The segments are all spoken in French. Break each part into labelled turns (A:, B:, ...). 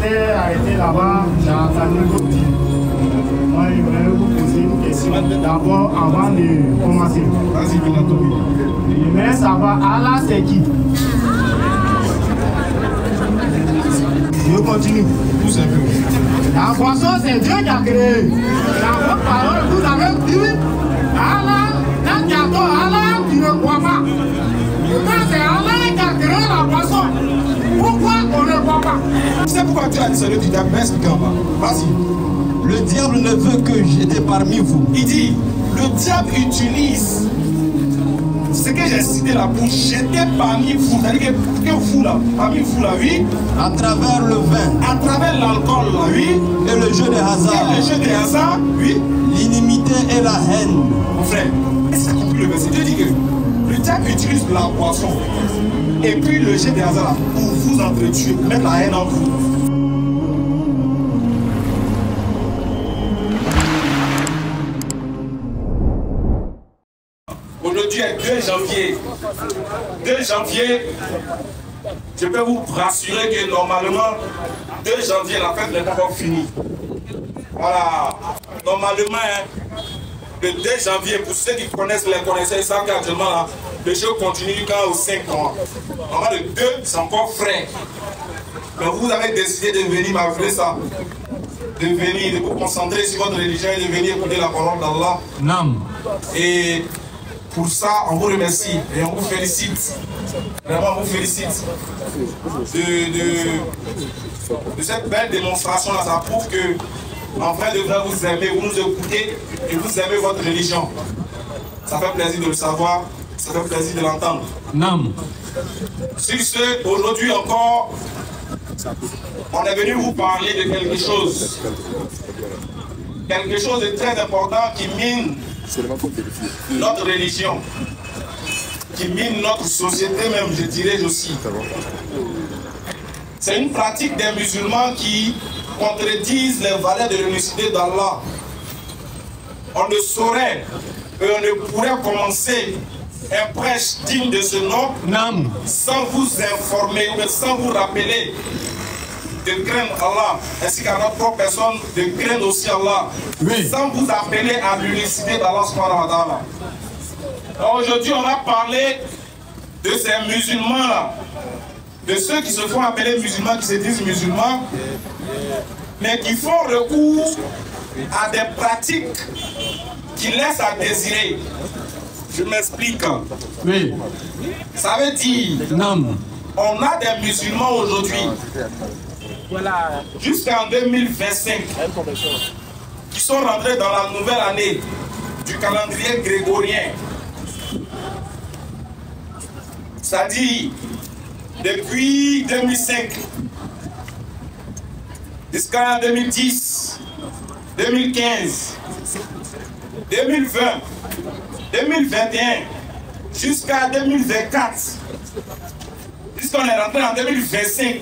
A: j'étais arrêté là-bas, j'ai entendu votre dire. Moi, je voulais vous poser une question. D'abord, avant de commencer. Vas-y, mais ça va, Allah, c'est qui? Je continue. Tout simplement. La boisson, c'est Dieu qui a créé. La votre parole, vous avez dit, Allah, quand tu attends Allah, tu ne crois pas. Pourtant, c'est Allah qui a créé la boisson. Pourquoi on ne croit pas?
B: Tu sais pourquoi tu as dit ça, le diable, vas-y. Le diable ne veut que j'étais parmi vous. Il dit, le diable utilise ce que j'ai cité là pour jeter parmi vous. C'est-à-dire que vous là, parmi vous là, oui. À travers le vin. À travers l'alcool là, oui. Et le jeu des hasards. Et le jeu des hasards, oui. L'inimité et la haine. Mon frère, est-ce que tu as compris le verset? Dieu dit que le diable utilise la boisson et puis le jeu des hasards pour vous entretuer, pour mettre la haine en vous. Aujourd'hui est 2 janvier. 2 janvier, je peux vous rassurer que normalement, 2 janvier, la fête n'est pas encore finie. Voilà. Normalement, le 2 janvier, pour ceux qui connaissent les connaisseurs, ils savent qu'actuellement, là, le jeu continue jusqu'au 5 ans. Normalement, le 2, c'est encore frais. Mais vous avez décidé de venir malgré ça. De venir, de vous concentrer sur votre religion et de venir écouter la parole d'Allah. Non. Et pour ça, on vous remercie et on vous félicite. Vraiment, on vous félicite de cette belle démonstration-là. Ça prouve que, en vrai de vrai, vous aimez, vous nous écoutez et vous aimez votre religion. Ça fait plaisir de le savoir, ça fait plaisir de l'entendre. Non. Sur ce, aujourd'hui encore, on est venu vous parler de quelque chose. Quelque chose de très important qui mine notre religion, qui mine notre société même, je dirais aussi. C'est une pratique des musulmans qui contredisent les valeurs de l'unicité d'Allah. On ne saurait et on ne pourrait commencer un prêche digne de ce nom sans vous informer ou sans vous rappeler de craindre Allah, ainsi qu'à notre propre personne, de craindre aussi Allah, sans vous appeler à l'unicité d'Allah subhanahu wa ta'ala. Aujourd'hui, on va parler de ces musulmans-là, de ceux qui se font appeler musulmans, qui se disent musulmans, mais qui font recours à des pratiques qui laissent à désirer. Je m'explique. Oui. Ça veut dire, on a des musulmans aujourd'hui, jusqu'en 2025, qui sont rentrés dans la nouvelle année du calendrier grégorien. C'est-à-dire, depuis 2005 jusqu'en 2010, 2015, 2020, 2021, jusqu'à 2024, puisqu'on est rentré en 2025.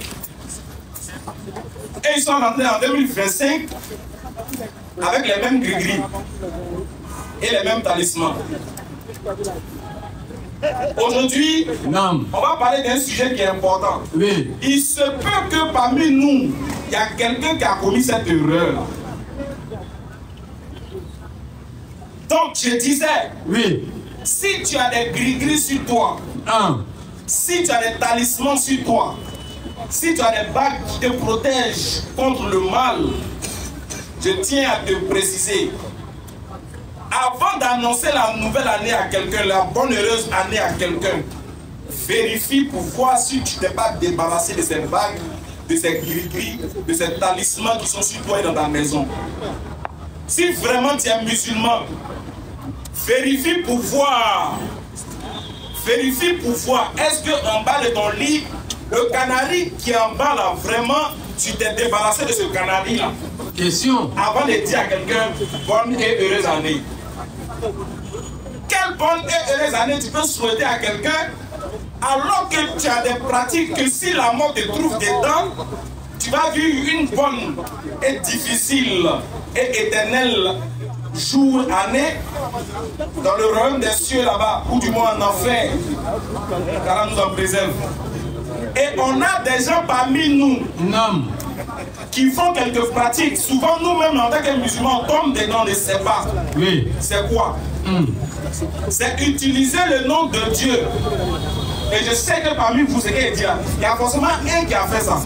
B: Et ils sont rentrés en 2025 avec les mêmes gris-gris et les mêmes talismans. Aujourd'hui, on va parler d'un sujet qui est important. Oui. Il se peut que parmi nous, il y a quelqu'un qui a commis cette erreur. Donc, je disais, si tu as des gris-gris sur toi, si tu as des talismans sur toi, si tu as des bagues qui te protègent contre le mal, je tiens à te préciser, avant d'annoncer la nouvelle année à quelqu'un, la bonne heureuse année à quelqu'un, vérifie pour voir si tu t'es pas débarrassé de ces bagues, de ces gris-gris, de ces talismans qui sont sur toi et dans ta maison. Si vraiment tu es musulman, vérifie pour voir. Vérifie pour voir. Est-ce qu'en bas de ton lit, le canari qui est en bas là, vraiment, tu t'es débarrassé de ce canari là? Question. Avant de dire à quelqu'un, bonne et heureuse année. Quelle bonne et heureuse année tu peux souhaiter à quelqu'un alors que tu as des pratiques que si la mort te trouve dedans, tu vas vivre une bonne et difficile et éternelle jour, année dans le royaume des cieux là-bas, ou du moins en enfer, car nous en préserve. Et on a des gens parmi nous qui font quelques pratiques. Souvent, nous-mêmes, en tant que musulmans, on tombe dedans, on ne sait pas.
C: Oui.
B: C'est quoi? C'est utiliser le nom de Dieu. Et je sais que parmi vous, c'est qu'il dit, il y a forcément un qui a fait ça.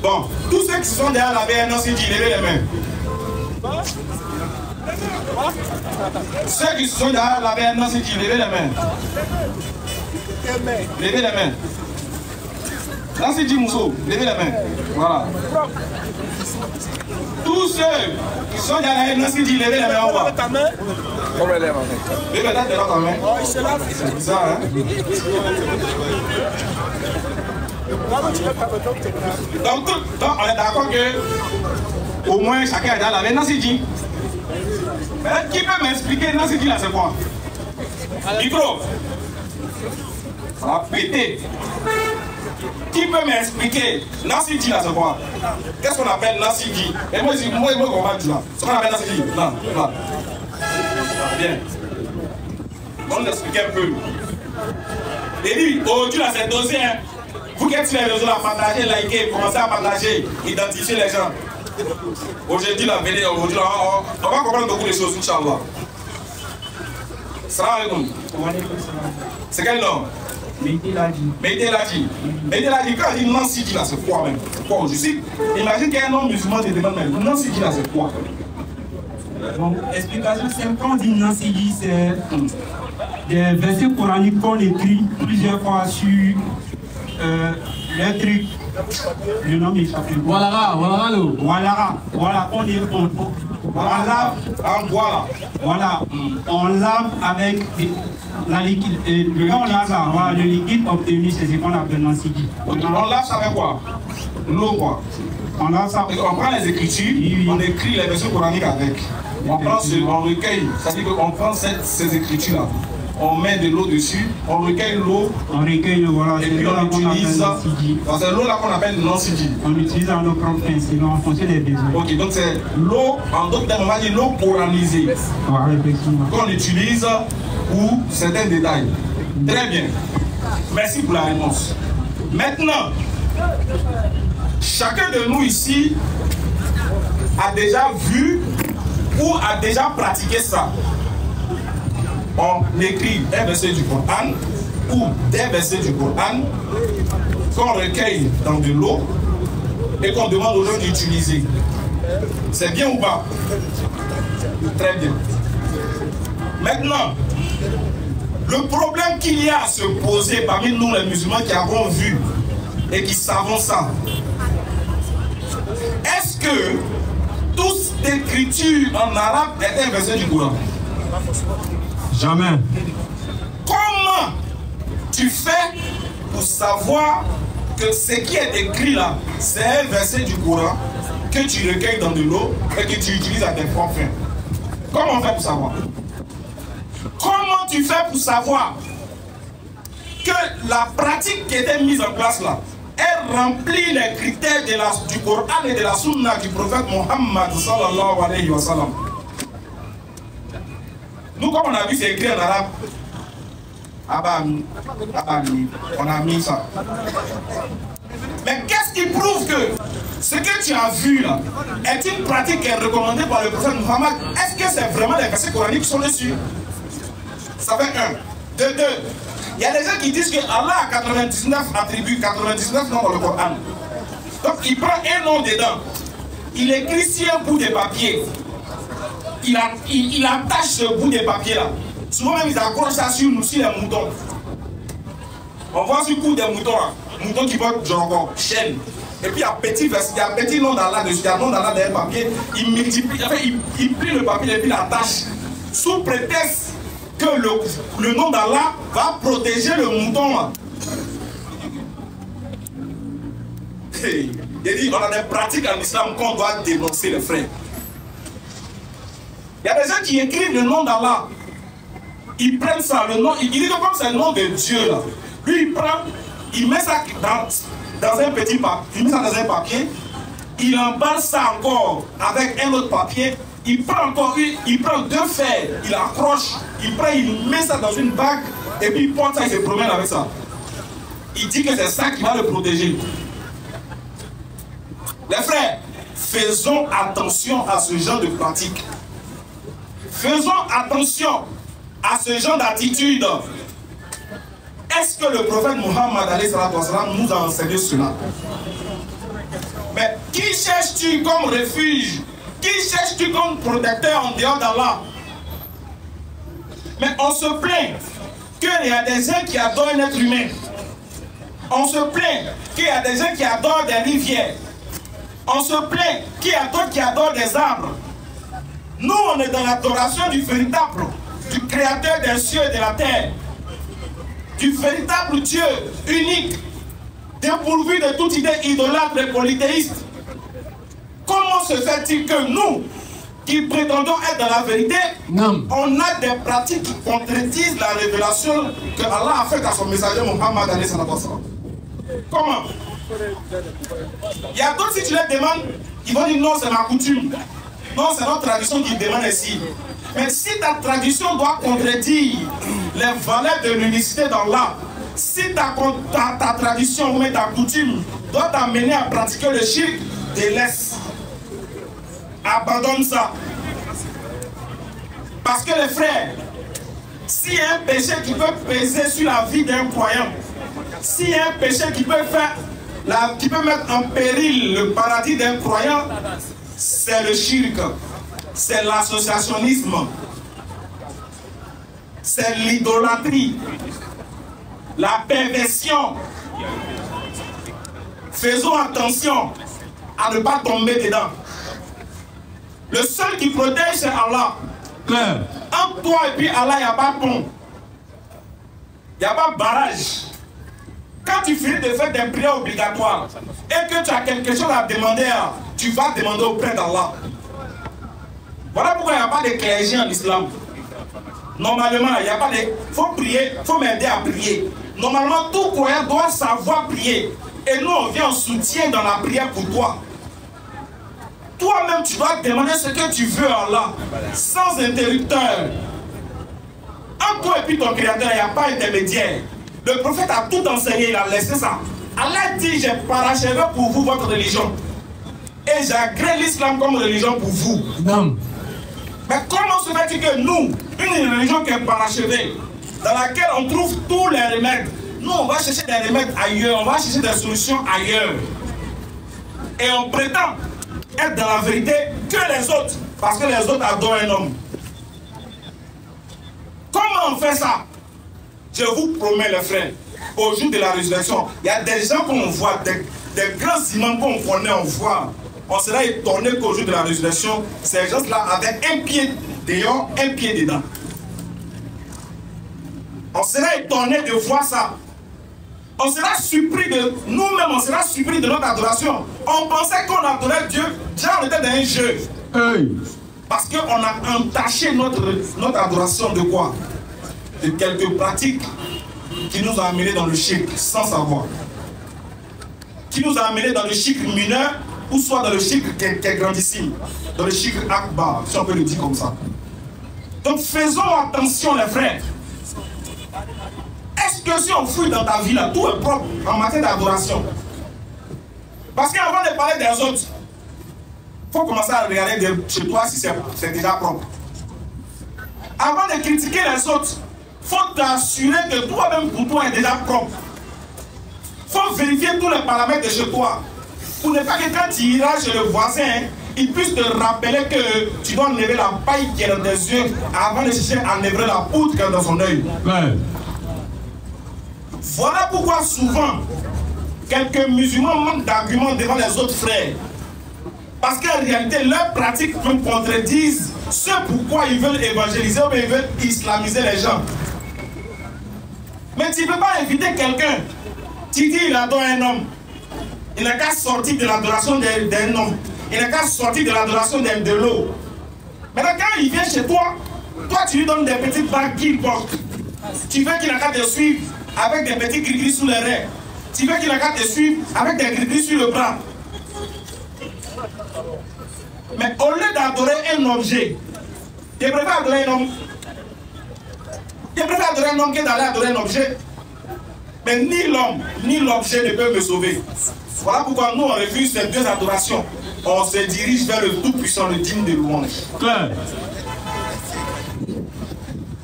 B: Bon, tous ceux qui sont derrière la BN, c'est dit, levez les mains. Ceux qui sont derrière la BN, c'est dit, levez les mains. Levez les mains. Là, c'est dit, Mousso, levez les mains. Voilà. Tous ceux qui sont derrière la BN, c'est dit, levez les mains en bas. Levez ta main. C'est bizarre, hein? Donc, on est d'accord que au moins chacun est dans la main. Nancy dit. Qui peut m'expliquer Nancy dit là c'est quoi? Micro. Ça va péter. Qui peut m'expliquer Nancy dit là c'est quoi? Qu'est-ce qu'on appelle Nancy dit? Et moi je comprends tout là. Ce qu'on appelle Nancy dit. Non, non. Bien. On explique un peu. Et lui, aujourd'hui là c'est dossier. Vous qui êtes sur les réseaux, à partager, liker, commencez à partager, identifier les gens. Aujourd'hui, aujourd'hui, on va comprendre beaucoup de choses, Inch'Allah. Salam alaikum. C'est quel nom? Meïté-Ladi. Meïté-Ladi, quand je dis Nancy dit là, c'est quoi même? C'est quoi aujourd'hui? Imagine qu'il y a un homme musulman qui demande même. Nancy dit là, c'est quoi?
D: Bon, explication simple, quand on dit Nancy dit, c'est des versets coraniques qu'on écrit plusieurs fois sur le truc, le nom m'échappe.
C: Voilà,
D: on est voilà, on lave avec la liquide, le liquide obtenu, c'est ce qu'on appelle Nancy.
B: On lave ça avec quoi? L'eau quoi?
D: On lave ça.
B: On prend les écritures, oui. On écrit les versets coraniques avec. On recueille, c'est-à-dire qu'on prend ces écritures-là. On met de l'eau dessus, on recueille l'eau,
D: voilà,
B: et puis on utilise ça. C'est l'eau là qu'on appelle non-sidi.
D: On utilise dans nos propres principes, en fonction des besoins.
B: Ok, donc c'est l'eau, en d'autres termes, on va dire l'eau coranisée.
D: Voilà,
B: qu'on utilise pour certains détails. Très bien. Merci pour la réponse. Maintenant, chacun de nous ici a déjà vu ou a déjà pratiqué ça. On écrit un verset du Coran ou des versets du Coran qu'on recueille dans de l'eau et qu'on demande aux gens d'utiliser. C'est bien ou pas? Très bien. Maintenant, le problème qu'il y a à se poser parmi nous les musulmans qui avons vu et qui savons ça, est-ce que toute écriture en arabe est un verset du Coran?
C: Jamais.
B: Comment tu fais pour savoir que ce qui est écrit là, c'est un verset du Coran que tu recueilles dans de l'eau et que tu utilises à tes propres fins? Comment on fait pour savoir? Comment tu fais pour savoir que la pratique qui était mise en place là, elle remplit les critères du Coran et de la Sunna du prophète Mohammed sallallahu alayhi wa sallam? Nous, comme on a vu, c'est écrit en arabe. On a mis ça. Mais qu'est-ce qui prouve que ce que tu as vu là est une pratique qui est recommandée par le prophète Mohammed? Est-ce que c'est vraiment les versets coraniques qui sont dessus? Ça fait un. De deux, il y a des gens qui disent que Allah a 99 attributs, 99 noms dans le Coran. Donc il prend un nom dedans, il écrit sur un bout de papier. Il attache ce bout de papier là. Souvent même ils accrochent ça sur nous, sur les moutons. On voit sur le cou des moutons là. Moutons qui portent genre chaîne. Et puis il y a un petit nom d'Allah dessus, il y a un nom d'Allah derrière le papier. Il multiplie, enfin, il plie le papier et puis il l'attache. Sous prétexte que le nom d'Allah va protéger le mouton là. Il dit, on a des pratiques en islam qu'on doit dénoncer les frères. Il y a des gens qui écrivent le nom d'Allah. Ils prennent ça, le nom, ils disent que comme c'est le nom de Dieu là, lui il prend, il met ça dans un petit papier, il met ça dans un papier, il emballe ça encore avec un autre papier, il prend encore il prend deux fers, il accroche, il met ça dans une bague et puis il porte ça, il se promène avec ça. Il dit que c'est ça qui va le protéger. Les frères, faisons attention à ce genre de pratique. Faisons attention à ce genre d'attitude. Est-ce que le prophète Mohammed nous a enseigné cela? Mais qui cherches-tu comme refuge? Qui cherches-tu comme protecteur en dehors d'Allah? Mais on se plaint qu'il y a des gens qui adorent un être humain. On se plaint qu'il y a des gens qui adorent des rivières. On se plaint qu'il y a d'autres qui adorent des arbres. Nous, on est dans l'adoration du véritable, du créateur des cieux et de la terre. Du véritable Dieu unique, dépourvu de toute idée idolâtre et polythéiste. Comment se fait-il que nous, qui prétendons être dans la vérité, on a des pratiques qui contredisent la révélation que Allah a faite à son messager Mohammed alayhi salatu wassalam? Comment? Il y a d'autres, si tu les demandes, ils vont dire non, c'est ma coutume. Non, c'est notre tradition qui demande ici. Mais si ta tradition doit contredire les valeurs de l'unicité d'Allah, si ta tradition ou ta coutume doit t'amener à pratiquer le shirk, délaisse. Abandonne ça. Parce que les frères, s'il y a un péché qui peut peser sur la vie d'un croyant, s'il y a un péché qui peut mettre en péril le paradis d'un croyant, c'est le shirk, c'est l'associationnisme, c'est l'idolâtrie, la perversion. Faisons attention à ne pas tomber dedans. Le seul qui protège, c'est Allah. Entre toi et puis Allah, il n'y a pas pont. Il n'y a pas barrage. Quand tu finis de faire des prières obligatoires et que tu as quelque chose à demander, tu vas demander auprès d'Allah. Voilà pourquoi il n'y a pas de clergé en islam. Normalement, il n'y a pas de... Il faut prier, il faut m'aider à prier. Normalement, tout croyant doit savoir prier. Et nous, on vient en soutien dans la prière pour toi. Toi-même, tu dois demander ce que tu veux à Allah, sans interrupteur. Entre toi et puis ton créateur, il n'y a pas d'intermédiaire. Le prophète a tout enseigné, il a laissé ça. Allah dit, j'ai parachevé pour vous votre religion. Et j'agrée l'islam comme religion pour vous. Non. Mais comment se fait-il que nous, une religion qui est parachevée, dans laquelle on trouve tous les remèdes, nous on va chercher des remèdes ailleurs, on va chercher des solutions ailleurs. Et on prétend être dans la vérité que les autres, parce que les autres adorent un homme. Comment on fait ça? Je vous promets les frères, au jour de la résurrection, il y a des gens qu'on voit, des grands imams qu'on connaît, on voit. On sera étonné qu'au jour de la résurrection, ces gens-là avec un pied dehors, un pied dedans. On sera étonné de voir ça. On sera surpris de nous-mêmes, on sera surpris de notre adoration. On pensait qu'on adorait Dieu, déjà on était dans un jeu. Parce qu'on a entaché notre adoration de quoi? De quelques pratiques qui nous ont amenés dans le shirk sans savoir. Qui nous ont amenés dans le shirk mineur ou soit dans le shirk qui est grandissime. Dans le shirk akbar, si on peut le dire comme ça. Donc faisons attention les frères. Est-ce que si on fouille dans ta vie là, tout est propre en matière d'adoration? Parce qu'avant de parler des autres, il faut commencer à regarder chez toi si c'est déjà propre. Avant de critiquer les autres, il faut t'assurer que toi-même pour toi est déjà propre. Il faut vérifier tous les paramètres de chez toi. Pour ne pas que quand tu iras chez le voisin, il puisse te rappeler que tu dois enlever la paille qui est dans tes yeux avant de chercher à enlever la poudre qui est dans son œil. Ouais. Voilà pourquoi souvent, quelques musulmans manquent d'arguments devant les autres frères. Parce qu'en réalité, leurs pratiques même contredisent ce pourquoi ils veulent évangéliser ou bien ils veulent islamiser les gens. Mais tu ne peux pas inviter quelqu'un, tu dis il adore un homme. Il n'a qu'à sortir de l'adoration d'un homme. Il n'a qu'à sortir de l'adoration de l'eau. Maintenant, quand il vient chez toi, toi tu lui donnes des petites bagues qu'il porte. Tu veux qu'il n'a qu'à te suivre avec des petits gris-gris sous les reins. Tu veux qu'il n'a qu'à te suivre avec des gris-gris sur le bras. Mais au lieu d'adorer un objet, tu préfères adorer un homme. Tu préfères adorer un homme que d'aller adorer un objet. Mais ni l'homme, ni l'objet ne peuvent me sauver. Voilà pourquoi nous, on refuse ces deux adorations. On se dirige vers le Tout-Puissant, le digne de louange.
C: Claire.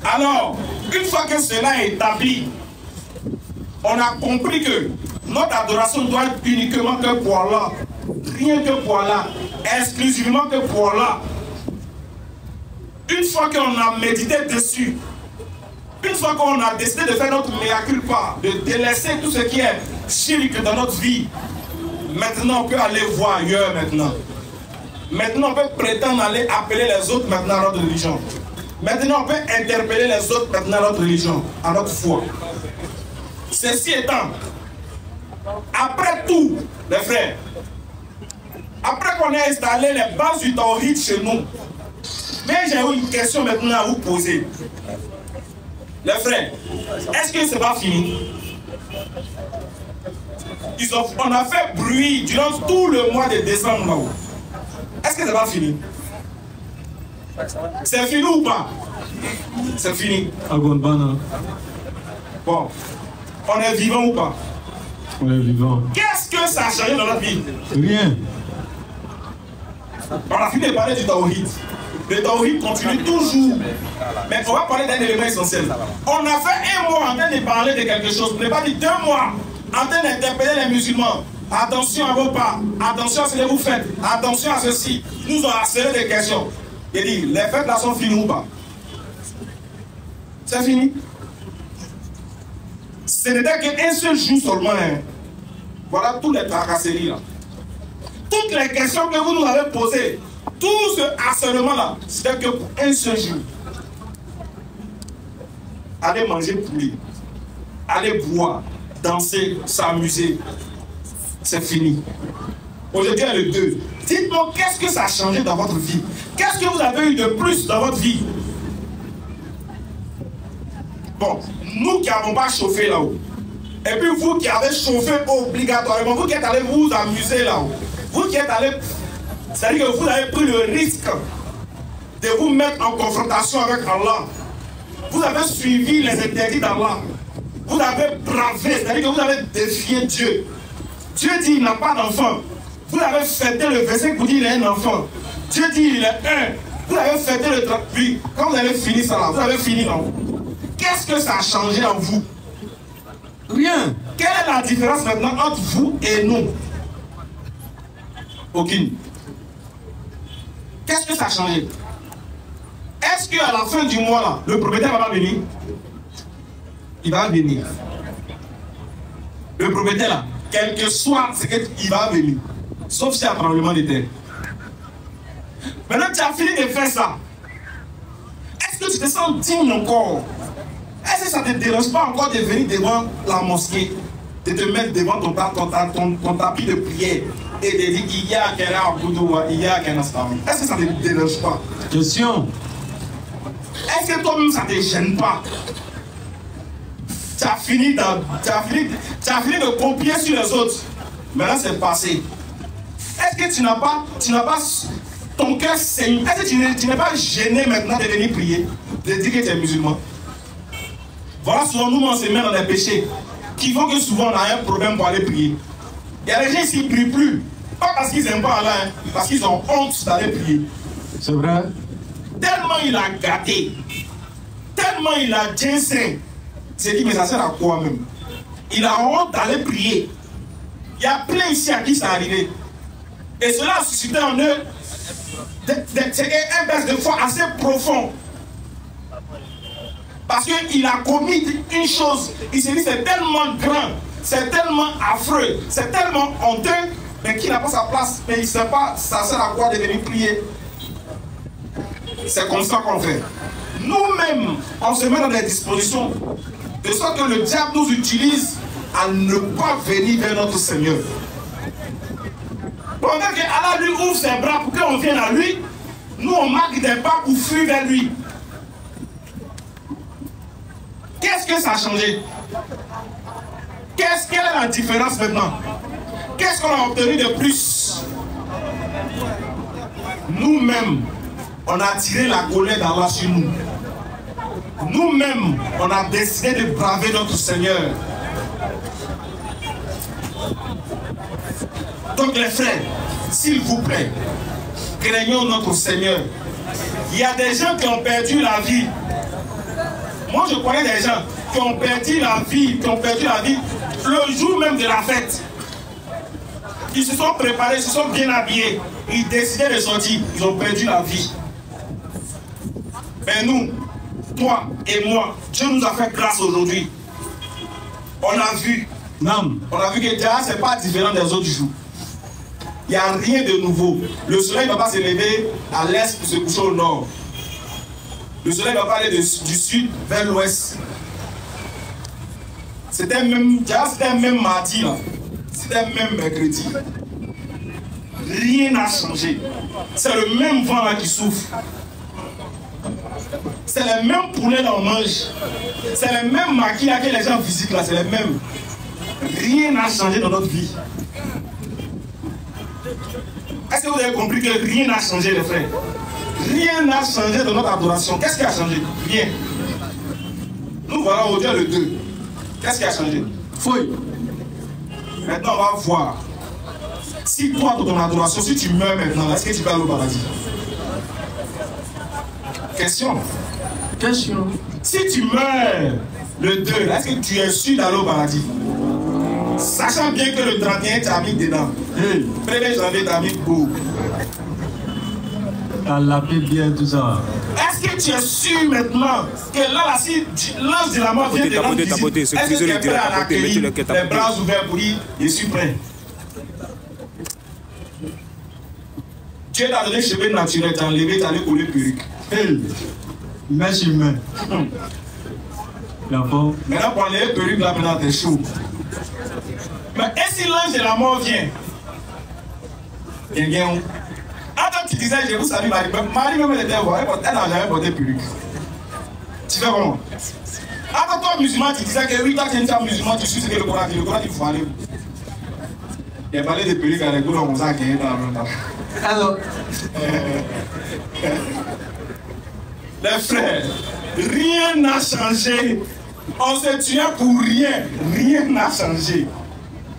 B: Alors, une fois que cela est établi, on a compris que notre adoration doit être uniquement que pour Allah. Rien que pour Allah. Exclusivement que pour Allah. Une fois qu'on a médité dessus, une fois qu'on a décidé de faire notre mea culpa, de délaisser tout ce qui est shirk dans notre vie, maintenant on peut aller voir ailleurs maintenant. Maintenant on peut prétendre aller appeler les autres maintenant à notre religion. Maintenant on peut interpeller les autres maintenant à notre religion, à notre foi. Ceci étant, après tout, les frères, après qu'on ait installé les bases du tawhid chez nous, mais j'ai une question maintenant à vous poser. Les frères, est-ce que c'est pas fini? On a fait bruit durant tout le mois de décembre là-haut. Est-ce que c'est pas fini? C'est fini ou pas? C'est fini.
C: Agonbana.
B: Bon, on est vivant ou pas?
C: On est vivant.
B: Qu'est-ce que ça a changé dans notre vie?
C: Rien.
B: On a fini de parler du tawhid. Le tawhid continue toujours. Mais on va parler d'un élément essentiel. On a fait un mois en train de parler de quelque chose. On n'est pas dit 2 mois en train d'interpeller les musulmans. Attention à vos pas. Attention à ce que vous faites. Attention à ceci. Nous ont harcelé des questions. Il dit, les fêtes là sont finies ou pas? C'est fini. Ce n'était qu'un seul jour seulement. Hein. Voilà toutes les tracasseries là. Toutes les questions que vous nous avez posées. Tout ce harcèlement-là, c'était que pour un seul jour. Aller manger poulet, aller boire, danser, s'amuser, c'est fini. Aujourd'hui, il y a le 2. Dites-moi, qu'est-ce que ça a changé dans votre vie? Qu'est-ce que vous avez eu de plus dans votre vie? Bon, nous qui n'avons pas chauffé là-haut, et puis vous qui avez chauffé obligatoirement, vous qui êtes allés vous amuser là-haut, vous qui êtes allés... C'est-à-dire que vous avez pris le risque de vous mettre en confrontation avec Allah. Vous avez suivi les interdits d'Allah. Vous avez bravé, c'est-à-dire que vous avez défié Dieu. Dieu dit qu'il n'a pas d'enfant. Vous avez fêté le verset qui vous dit qu'il a un enfant. Dieu dit qu'il est un. Vous avez fêté le 38. Quand vous avez fini ça là, vous avez fini là. Qu'est-ce que ça a changé en vous?
C: Rien.
B: Quelle est la différence maintenant entre vous et nous? Aucune. Qu'est-ce que ça a changé? Est-ce qu'à la fin du mois, là, le propriétaire va pas venir? Il va venir. Le propriétaire, là, quel que soit ce qu'il va venir. Sauf si il y a un tremblement de terre. Maintenant, tu as fini de faire ça. Est-ce que tu te sens digne encore? Est-ce que ça ne te dérange pas encore de venir devant la mosquée, de te mettre devant ton tapis de prière et de dire qu'il y a quelqu'un à Boudoua, il y a quelqu'un à Stami? Est-ce que ça ne te dérange pas?
C: Question.
B: Est-ce que toi-même ça ne te gêne pas? Tu as fini de copier sur les autres. Maintenant c'est passé. Est-ce que tu n'as pas ton cœur saigne? Est-ce que tu n'es pas gêné maintenant de venir prier, de dire que tu es musulman? Voilà, souvent nous on se met dans des péchés qui font que souvent on a un problème pour aller prier. Il y a des gens qui ne prient plus. Pas parce qu'ils n'aiment pas Allah, hein, parce qu'ils ont honte d'aller prier.
C: C'est vrai.
B: Tellement il a gâté, tellement il a ginseng. C'est dit, mais ça sert à quoi même? Il a honte d'aller prier. Il y a plein ici à qui ça arrivé. Et cela a suscité en eux un baisse de foi assez profond. Parce qu'il a commis une chose. Il s'est dit, c'est tellement grand, c'est tellement affreux, c'est tellement honteux, mais qu'il n'a pas sa place. Mais il ne sait pas, ça sert à quoi de venir prier. C'est comme ça qu'on fait. Nous-mêmes, on se met dans des dispositions de sorte que le diable nous utilise à ne pas venir vers notre Seigneur. Pendant que Allah lui ouvre ses bras pour qu'on vienne à lui, nous on marque des pas pour fuir vers lui. Qu'est-ce que ça a changé? Quelle est la différence maintenant? Qu'est-ce qu'on a obtenu de plus? Nous-mêmes, on a attiré la colère d'Allah sur nous. Nous-mêmes, on a décidé de braver notre Seigneur. Donc les frères, s'il vous plaît, craignons notre Seigneur. Il y a des gens qui ont perdu la vie. Moi je connais des gens qui ont perdu la vie, le jour même de la fête. Ils se sont préparés, ils se sont bien habillés, ils décidaient de sortir, ils ont perdu la vie. Mais nous, toi et moi, Dieu nous a fait grâce aujourd'hui. On a vu que déjà c'est pas différent des autres jours. Il n'y a rien de nouveau. Le soleil ne va pas se lever à l'est pour se coucher au nord. Le soleil va pas aller du sud vers l'ouest. C'était même mardi là. C'était même mercredi. Rien n'a changé. C'est le même vent là qui souffle. C'est les mêmes poulets qu'on mange. C'est les mêmes maquis là que les gens visitent là. C'est les mêmes. Rien n'a changé dans notre vie. Est-ce que vous avez compris que rien n'a changé, les frères? Rien n'a changé dans notre adoration. Qu'est-ce qui a changé? Rien. Nous voilà aujourd'hui le 2. Qu'est-ce qui a changé? Fouille. Maintenant, on va voir. Si toi, dans ton adoration, si tu meurs maintenant, est-ce que tu vas aller au paradis? Question. Si tu meurs le 2, est-ce que tu es sûr d'aller au paradis? Sachant bien que le 31, tu as mis dedans. 1er janvier, tu as mis beau.
C: Tu as lapé bien tout ça.
B: Est-ce que tu es sûr maintenant que là, si l'ange de la mort vient de rendre visite, est-ce que tu es prêt à l'accueillir, les bras ouverts pour dire, je suis prêt? Dieu t'a donné cheveux naturels, tu as enlevé, tu as allé coller perruque.
C: Main sur main.
B: Maintenant, pour enlever perruque, là, maintenant, t'es chaud. Mais et si l'ange de la mort vient? Attends, tu disais, je vous salue Marie. Marie même était voir, elle n'a jamais porté perruque. Tu fais comment? Attends, toi, musulman, tu disais que oui, toi, tu es une femme musulman, tu suis ce que le Coran dit. Le Coran dit, il faut aller. Il a parlé de perruque avec vous, on s'est gagné dans la même temps.
C: Alors,
B: les frères, rien n'a changé. On se tient pour rien. Rien n'a changé.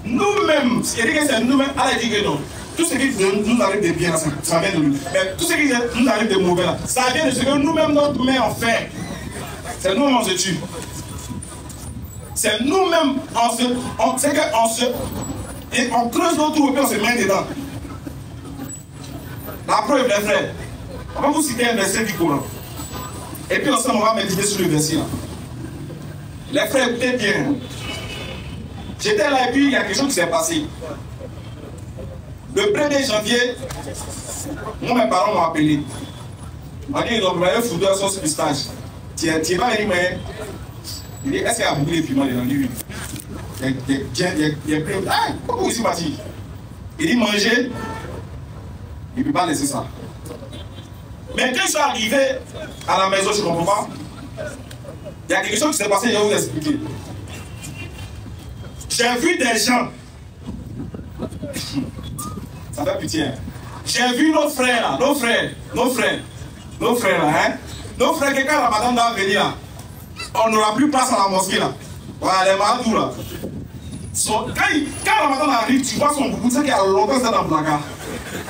B: Nous-mêmes, c'est nous-mêmes, Allah dit que non. Tout ce qui nous arrive de bien, ça vient de nous. Mais tout ce qui nous arrive de mauvais, ça vient de ce que nous-mêmes, notre main, on fait. C'est nous-mêmes, on se tue. C'est nous-mêmes, on creuse notre trou et puis on se met dedans. La preuve, les frères, on va vous citer un verset du Coran. Et puis ensemble, on va méditer sur le verset là. Les frères, écoutez bien. J'étais là et puis il y a quelque chose qui s'est passé. Le 1er janvier, moi, mes parents m'ont appelé. Ils m'ont dit, ils ont préparé foudre sauce pistache. Tu es pas venu, mais. Il dit, est-ce qu'il y a beaucoup de piments dans lui? Il est prêt. Ah, pourquoi vous êtes parti? Il dit, manger. Il ne peut pas laisser ça. Mais quand je suis arrivé à la maison, je ne comprends pas. Il y a quelque chose qui s'est passé, je vais vous expliquer. J'ai vu des gens. Ça fait pitié. J'ai vu nos frères là, nos frères là, hein. Nos frères, que quand la madame doit venir là, on n'aura plus place à la mosquée là. Voilà, les maladous là. Quand la madame arrive, tu vois son boubou, tu sais qu'il y a longtemps ça dans le placard.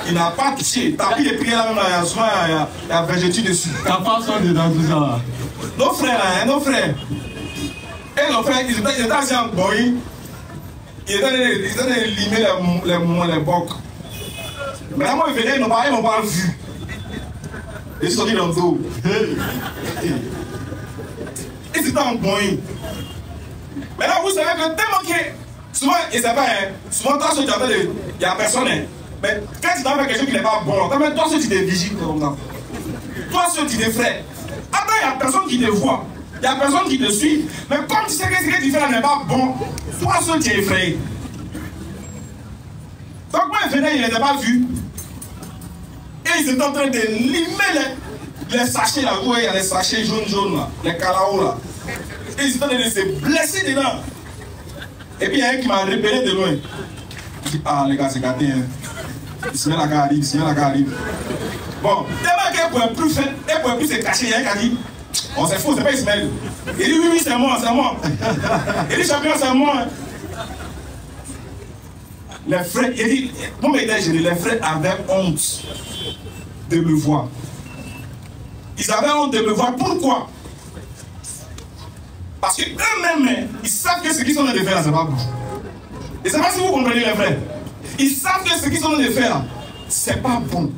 B: Il n'a pas touché. Tapis de prière là même, il y a souvent il y a végétu dessus.
C: ta part sont dedans tout ça.
B: Nos frères là, hein, nos frères. Et nos frères, ils étaient assis en boy. Ils étaient de limer les bocs. Mais là, moi, ils venaient, ils n'ont pas vu. Ils sont sortis dans le dos. Ils étaient en boy. Mais là, vous savez que tellement que. Souvent, et c'est vrai, souvent, toi, ce que tu appelles, il n'y a personne. Mais quand tu t'en fais quelque chose qui n'est pas bon, toi, ce tu te vigiles comme ça. Toi, ce tu te frères. Après, il n'y a personne qui te voit. Il n'y a personne qui te suit. Mais comme tu sais que ce que tu fais là n'est pas bon, toi, ce tu es effrayé. Donc, moi, ils venaient, ils n'étaient pas vus. Et ils étaient en train de limer les sachets là. Vous voyez, il y a les sachets jaunes là, les caraos là. Et ils étaient en train de se blesser dedans. Et puis, il y a un qui m'a repéré de loin. Il dit, ah, les gars, c'est gâté. Hein. Bismillah arrive. Bon, tellement qu'elle ne pouvait plus se cacher, il y a un qui a dit, oh, c'est faux, c'est pas Ismaël. Il dit, oui, c'est moi. Il dit, champion, c'est moi. Les frères, il dit, pour m'aider, les frères avaient honte de me voir. Ils avaient honte de me voir. Pourquoi? Parce qu'eux-mêmes, ils savent que ce qu'ils sont en train de faire là, c'est pas bon. Et je ne sais pas si vous comprenez les frères. Ils savent que ce qu'ils sont en train de faire là, c'est pas bon.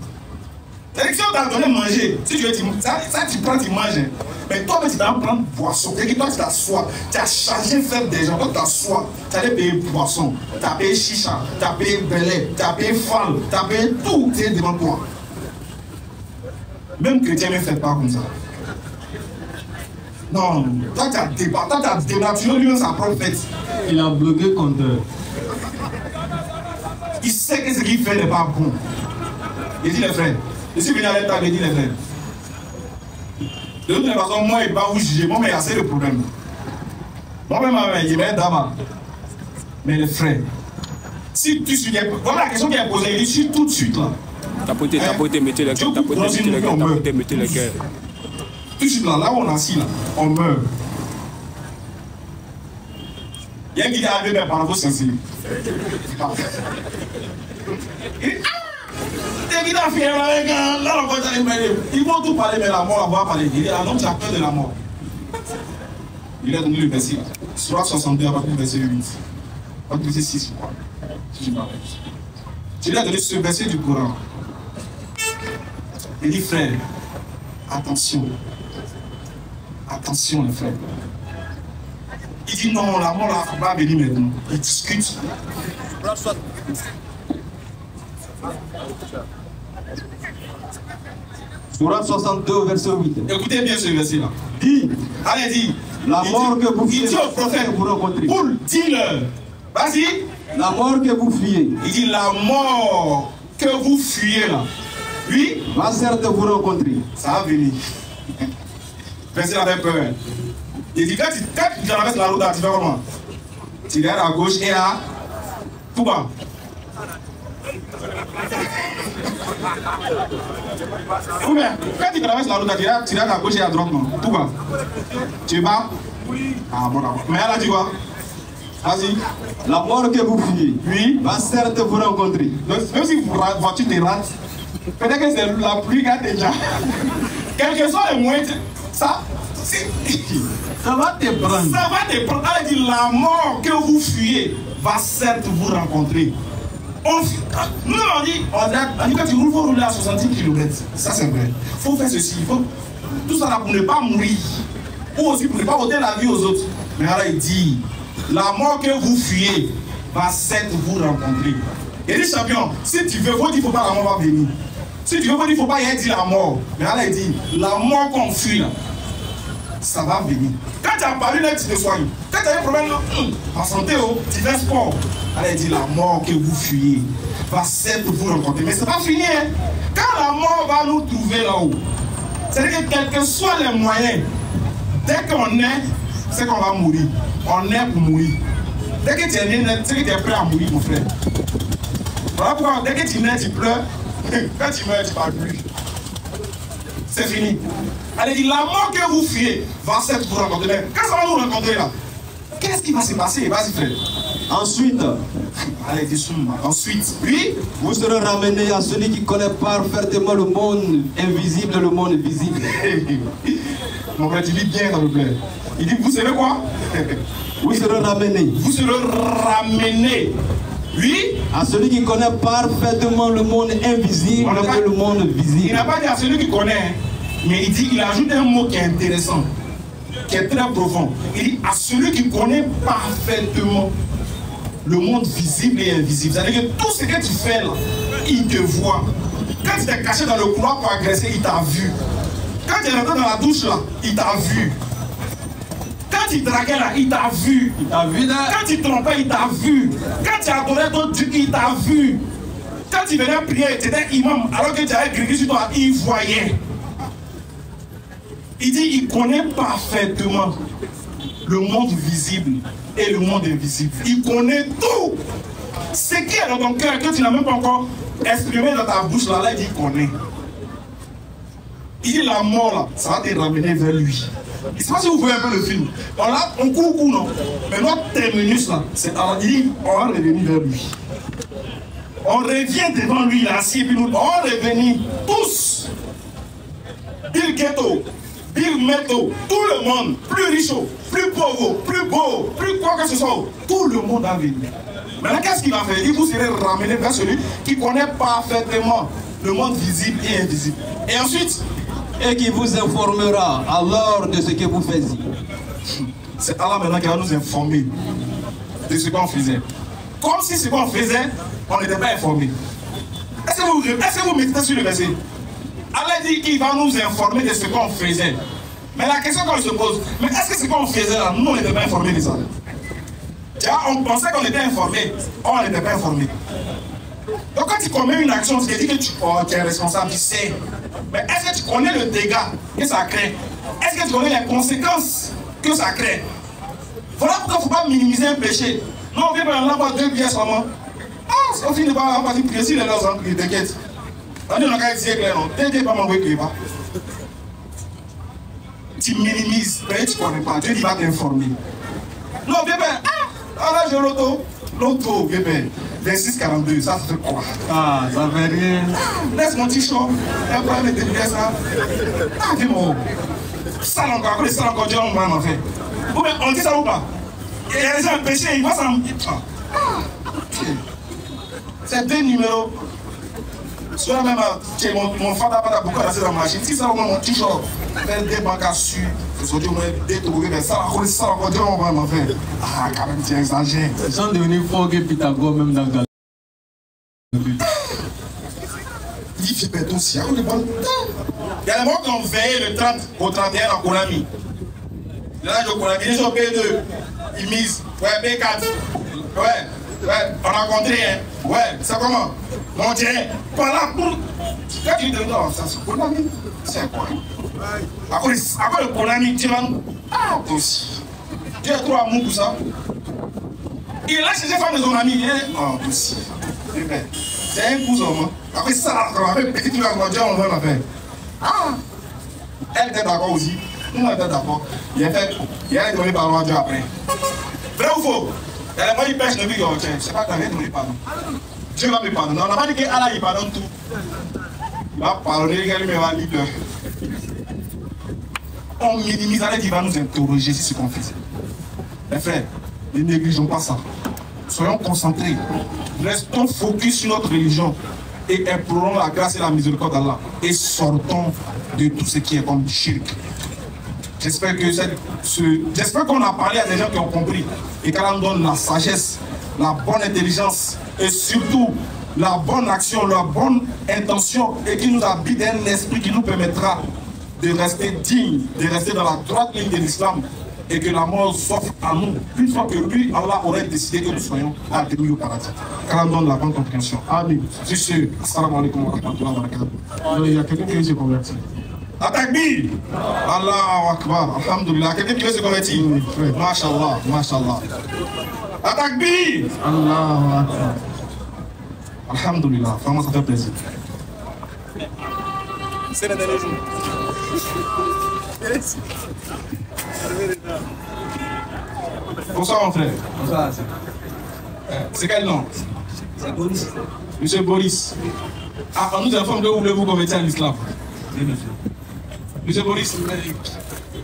B: C'est-à-dire que si on t'a donné à manger, si tu veux, ça tu prends, tu manges. Mais toi, tu dois prendre boisson. Et toi, tu t'assois. Tu as chargé faire des gens. Toi, tu t'assois. Tu as payé boisson. Tu as payé chicha. Tu as payé belé. Tu as payé fall. Tu as payé tout. Tu es devant toi. Même chrétien ne fait pas comme ça. Non, toi, tu as dénaturé lui-même sa propre fête.
C: Il a bloqué compteur.
B: Il sait que ce qu'il fait n'est pas bon. Il dit les frères. Je suis venu à l'état, il dit les frères. De toute façon, moi, il ne va pas vous juger. Moi, mais il y a assez de problèmes. Moi-même, il m'a d'abord. Mais les frères, si tu suis. Voilà la question qui est posée. Il dit tout de suite là.
E: T'as pas été mettez le cœur. T'as pas été mettez le cœur.
B: Tout de suite là, là où on est assis là, on meurt. Il y a un qui est arrivé, mais par rapport sincère. Ils vont tout parler, mais la mort, on va parler. Il dit, ah non, tu as peur de la mort. Il a donné le verset. Surah 62, à partir du verset 8. À partir du verset 6, je crois. Si je me rappelle. Il a donné ce verset du Coran. Il dit, frère, attention. Attention, les frères. Il dit, non, la mort, là, va venir maintenant. Il discute.
C: Surah 62, verset 8.
B: Écoutez bien ce verset-là.
C: Dis,
B: allez, dis.
C: la mort que vous fuyez,
B: il dit au prophète,
C: vous rencontrez.
B: Poule, dis-le. Vas-y.
C: La mort que vous fuyez.
B: Il dit la mort que vous fuyez là. Oui.
C: Va certes vous rencontrer.
B: Ça va venir. Personne n'avait peur. Il dit quand tu traverses la route, tu fais comment? Tu regardes à gauche et à tout bas. Ou bien, quand tu traverses la route, tu regardes à gauche et à droite, non? Tout bas. Tu vas? Oui. Ah bon, d'accord. Mais là, tu vois? Vas-y.
C: La mort que vous fuyez.
B: Oui.
C: Va certes vous rencontrer.
B: Donc, même si la voiture te rate, peut-être que c'est la pluie qui a déjà. Quels que soient les moyens, ça
C: va te prendre.
B: Ça va te prendre. Elle dit la mort que vous fuyez va certes vous rencontrer. Nous on dit quand tu roules, il faut rouler à 70 km. Ça c'est vrai. Il faut faire ceci. Il faut tout ça là pour ne pas mourir. Ou aussi pour ne pas ôter la vie aux autres. Mais là il dit la mort que vous fuyez va certes vous rencontrer. Il dit champion, si tu veux, il ne faut pas la mort va venir. Si tu veux, il ne faut pas y dire la mort. Mais là il dit la mort qu'on fuit là, ça va venir. Quand tu as parlé là, tu te soignes. Quand tu as un problème là, en santé, tu fais sport. Elle dit la mort que vous fuyez va certes vous rencontrer. Mais ce n'est pas fini. Hein? Quand la mort va nous trouver là-haut, c'est-à-dire que quels que soient les moyens, dès qu'on est, c'est qu'on va mourir. On est pour mourir. Dès que tu es né, c'est que tu es prêt à mourir, mon frère. Voilà pourquoi dès que tu nais, tu pleures. Quand tu meurs, tu ne parles plus. C'est fini. Elle dit la mort que vous fuyez va certes vous rencontrer. Mais quand ça va nous rencontrer là, qu'est-ce qui va se passer? Vas-y, frère.
C: Ensuite,
B: allez, dis-moi. Ensuite, oui,
C: vous serez ramenés à celui qui connaît parfaitement le monde invisible et le monde visible.
B: Mon frère, tu dis bien, s'il vous plaît. Il dit, vous savez quoi?
C: Vous serez ramenés.
B: Vous serez ramenés. Oui.
C: À celui qui connaît parfaitement le monde invisible et le monde visible.
B: Il n'a pas dit à celui qui connaît, mais il ajoute un mot qui est intéressant, qui est très profond. Il dit à celui qui connaît parfaitement le monde visible et invisible. C'est-à-dire que tout ce que tu fais là, il te voit. Quand tu t'es caché dans le couloir pour agresser, il t'a vu. Quand tu es rentré dans la douche là, il t'a vu. Quand tu draguais là, il t'a vu.
C: Il t'a vu là.
B: Quand tu trompais, il t'a vu. Quand tu adorais ton Dieu, il t'a vu. Quand tu venais prier, tu étais imam, alors que tu avais grillé sur toi, il voyait. Il dit, il connaît parfaitement le monde visible et le monde invisible. Il connaît tout. Ce qui est dans ton cœur, que tu n'as même pas encore exprimé dans ta bouche, là, il dit, il connaît. Il dit, la mort, là, ça va te ramener vers lui.
A: Je ne sais pas si vous voyez un peu le film. On court, non? Mais notre terminus là, c'est on va revenir vers lui. On revient devant lui, là, assis, puis nous, on va revenir tous. Bill Ghetto, Bill Meto, tout le monde, plus riche, plus pauvre, plus beau, plus quoi que ce soit, tout le monde va venir. Maintenant, qu'est-ce qu'il va faire? Il vous serez ramené vers celui qui connaît parfaitement le monde visible et invisible. Et ensuite,
C: et qui vous informera alors de ce que vous faisiez.
A: C'est Allah maintenant qui va nous informer de ce qu'on faisait. Comme si ce qu'on faisait, on n'était pas informé. Est-ce que vous méditez sur le verset? Allah dit qu'il va nous informer de ce qu'on faisait. Mais la question qu'on se pose, mais est-ce que ce qu'on faisait là, nous on n'était pas informés de ça? On pensait qu'on était informé, on n'était pas informé. Donc quand tu commets une action, tu te dis que tu es responsable, tu sais. Mais est-ce que tu connais le dégât que ça crée? Est-ce que tu connais les conséquences que ça crée? Voilà pourquoi il ne faut pas minimiser un péché. Non, on vient par exemple 2 pièces seulement. Ah, au final, on va dire que si les gens ont pris, t'inquiète. On dit, on a qu'à dire clair, non. T'inquiète pas, mon gars, tu minimises, mais tu ne connais pas. Dieu va t'informer. Non, viens bien. Ah, là, j'ai l'auto. L'auto, viens bien. 26-42, ça fait quoi?
C: Ah, ça fait rien.
A: Laisse mon t-shirt. Un problème de débuter ça. Ah, viens mon. Ça encore, après ça encore, Dieu m'a fait. Ou bien, on dit ça ou pas? Il y a déjà un péché, il va s'en. C'est 2 numéros. Soit même, mon frère n'a pas beaucoup à dans la machine. Si ça, mon t-shirt, fait des banques à su. C'est Dieu m'a détruit, mais ça encore, Dieu m'a fait. Ah, quand même, tu exagères.
C: Ils sont devenus forts que Pythagore, même dans le.
A: Il fait peut-être aussi. Il y a des moments qu'on veille le 30 au 31 en Konami. Là, je Konami, ils sont P2. Ils misent. Ouais, B4. Ouais, on a rencontré, hein. Ouais, c'est comment? Mon Dieu, pas là pour. Quand tu dis non, ça c'est Konami. C'est quoi? Après le Konami, tu vas. Ah, toi aussi. Tu as trop amour pour ça. Il a cherché femme de son ami, hein? Ah, toi aussi. C'est un cousin, hein. Après ça, on avait petit truc à manger, on va la faire. Ah! Elle était d'accord aussi. Nous, on était d'accord. Il a donné pardon à Dieu après. Vrai ou faux? Elle m'a dit, pêche, ne dit, c'est pas que tu as donné pardon. Dieu va me pardonner. On n'a pas dit qu'Allah, il pardonne tout. Il va pardonner, il va leader. On minimise, Allah, il va nous interroger sur ce qu'on faisait. Mes frères, ne négligeons pas ça. Soyons concentrés. Restons focus sur notre religion et implorons la grâce et la miséricorde d'Allah. Et sortons de tout ce qui est comme shirk. J'espère qu'on a parlé à des gens qui ont compris et qu'Allah nous donne la sagesse, la bonne intelligence et surtout la bonne action, la bonne intention et qui nous habite un esprit qui nous permettra de rester digne, de rester dans la droite ligne de l'islam et que la mort s'offre à nous une fois que lui, Allah aurait décidé que nous soyons admis au paradis. Qu'Allah donne la bonne compréhension. Amen. C'est sûr. Assalamu alaikum wa rahmatullahi wa barakatuh. Il y a quelqu'un qui s'est converti. Atakbir! Allahu Akbar. Alhamdulillah. Quelqu'un qui veut se convertir? Masha'Allah. Masha'Allah. Atakbir! Allahu Akbar. Alhamdulillah. Vraiment, ça fait plaisir.
E: C'est le dernier jour.
A: Bonsoir mon frère.
C: Bonsoir.
A: C'est quel nom?
C: C'est Boris.
A: Monsieur Boris. Ah, on nous informe que vous voulez vous convertir à l'islam.
C: Oui, monsieur.
A: Monsieur Boris,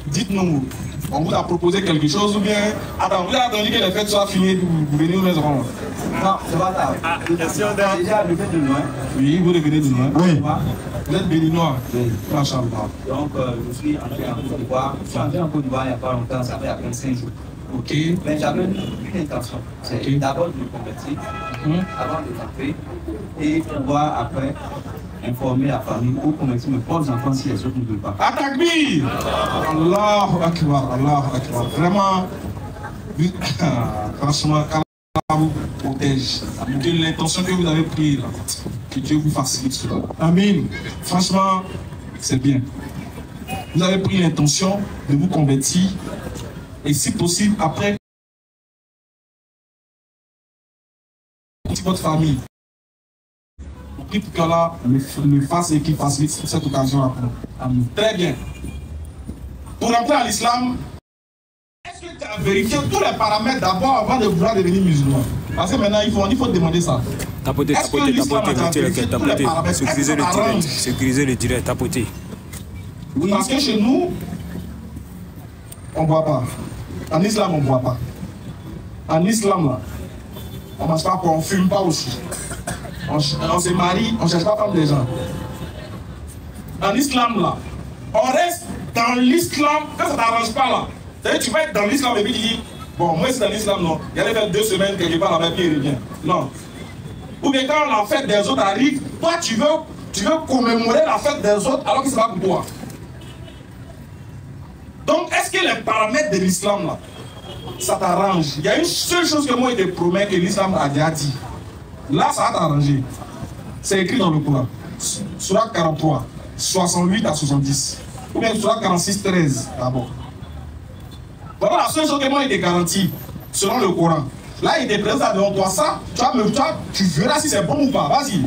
A: dites-nous, on vous a proposé quelque chose ou bien... Attends, vous avez attendu que les fêtes soient finies pour vous venir nous les rendre?
C: Non, c'est pas tard. Déjà, je viens de loin.
A: Oui, vous revenez de loin.
C: Oui.
A: Vous êtes béninois?
C: Oui.
A: Machallah.
C: Donc, je suis entré en Côte d'Ivoire. Je suis entré en Côte d'Ivoire il n'y a pas longtemps, ça fait à peine 5 jours.
A: Ok.
C: Mais j'avais une intention. C'est d'abord de me convertir, avant de rentrer, et pouvoir après informer la famille ou convaincre mes propres enfants si les autres ne veulent pas.
A: Atakbir! Allahu Akbar, Allahu Akbar. Vraiment, franchement, qu'Allah vous protège. Que l'intention que vous avez prise, que Dieu vous facilite cela. Amen. Franchement, c'est bien. Vous avez pris l'intention de vous convertir et si possible, après, votre famille. On prie pour qu'Allah le fasse et qu'il facilite cette occasion-là pour nous. Très bien. Pour entrer à l'islam, est-ce que tu as vérifié tous les paramètres d'abord avant de vouloir devenir musulman? Parce que maintenant, il faut demander ça.
E: Tapoter, tapoter, mettez le cœur, tapoter. Sécuriser le direct, tapoter.
A: Oui. Parce que chez nous, on ne boit pas. En islam, on ne boit pas. En islam, là, on ne mange pas, on ne fume pas aussi. On se marie, on ne cherche pas à prendre des gens. En islam, là, on reste dans l'islam, quand ça ne t'arrange pas, là. C'est-à-dire, tu vas être dans l'islam et puis tu dis, bon, moi c'est dans l'islam, non. Il allait faire 2 semaines quelque part là-bas, puis il revient. Non. Ou bien quand la fête des autres arrive, toi tu veux commémorer la fête des autres alors que c'est pas pour toi. Donc, est-ce que les paramètres de l'islam, là, ça t'arrange? Il y a une seule chose que moi, je te promets que l'islam a déjà dit. Là, ça va t'arranger. C'est écrit dans le Coran. Surah 43, 68 à 70. Ou bien Surah 46, 13 d'abord. Voilà la seule chose que moi, il te garantit, selon le Coran. Là, il te présente devant toi ça, tu verras si c'est bon ou pas. Vas-y.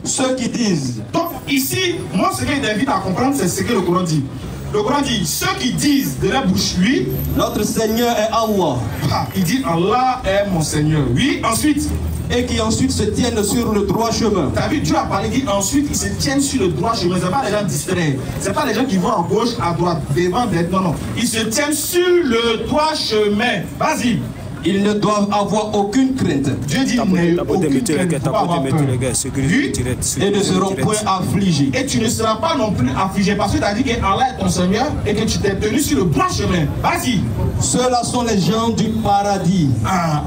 A: Ceux qui disent. Donc, ici, moi, ce qu'il t'invite à comprendre, c'est ce que le Coran dit. Le Coran dit, ceux qui disent de la bouche, lui,
C: notre Seigneur est Allah.
A: Ah, il dit, Allah est mon Seigneur. Oui, ensuite.
C: Et qui ensuite se tiennent sur le droit chemin.
A: T'as vu, Dieu a parlé, il dit ensuite, ils se tiennent sur le droit chemin. Ce n'est pas les gens distraits. Ce n'est pas les gens qui vont à gauche, à droite, devant, derrière. Non, non. Ils se tiennent sur le droit chemin. Vas-y.
C: Ils ne doivent avoir aucune crainte.
A: Dieu dit,
E: mettez le gars, sécuriser direct.
C: Et ne seront point affligés.
A: Et tu ne seras pas non plus affligé parce que tu as dit que Allah est ton Seigneur et que tu t'es tenu sur le droit chemin. Vas-y.
C: Ceux-là sont les gens du paradis.
A: Ah,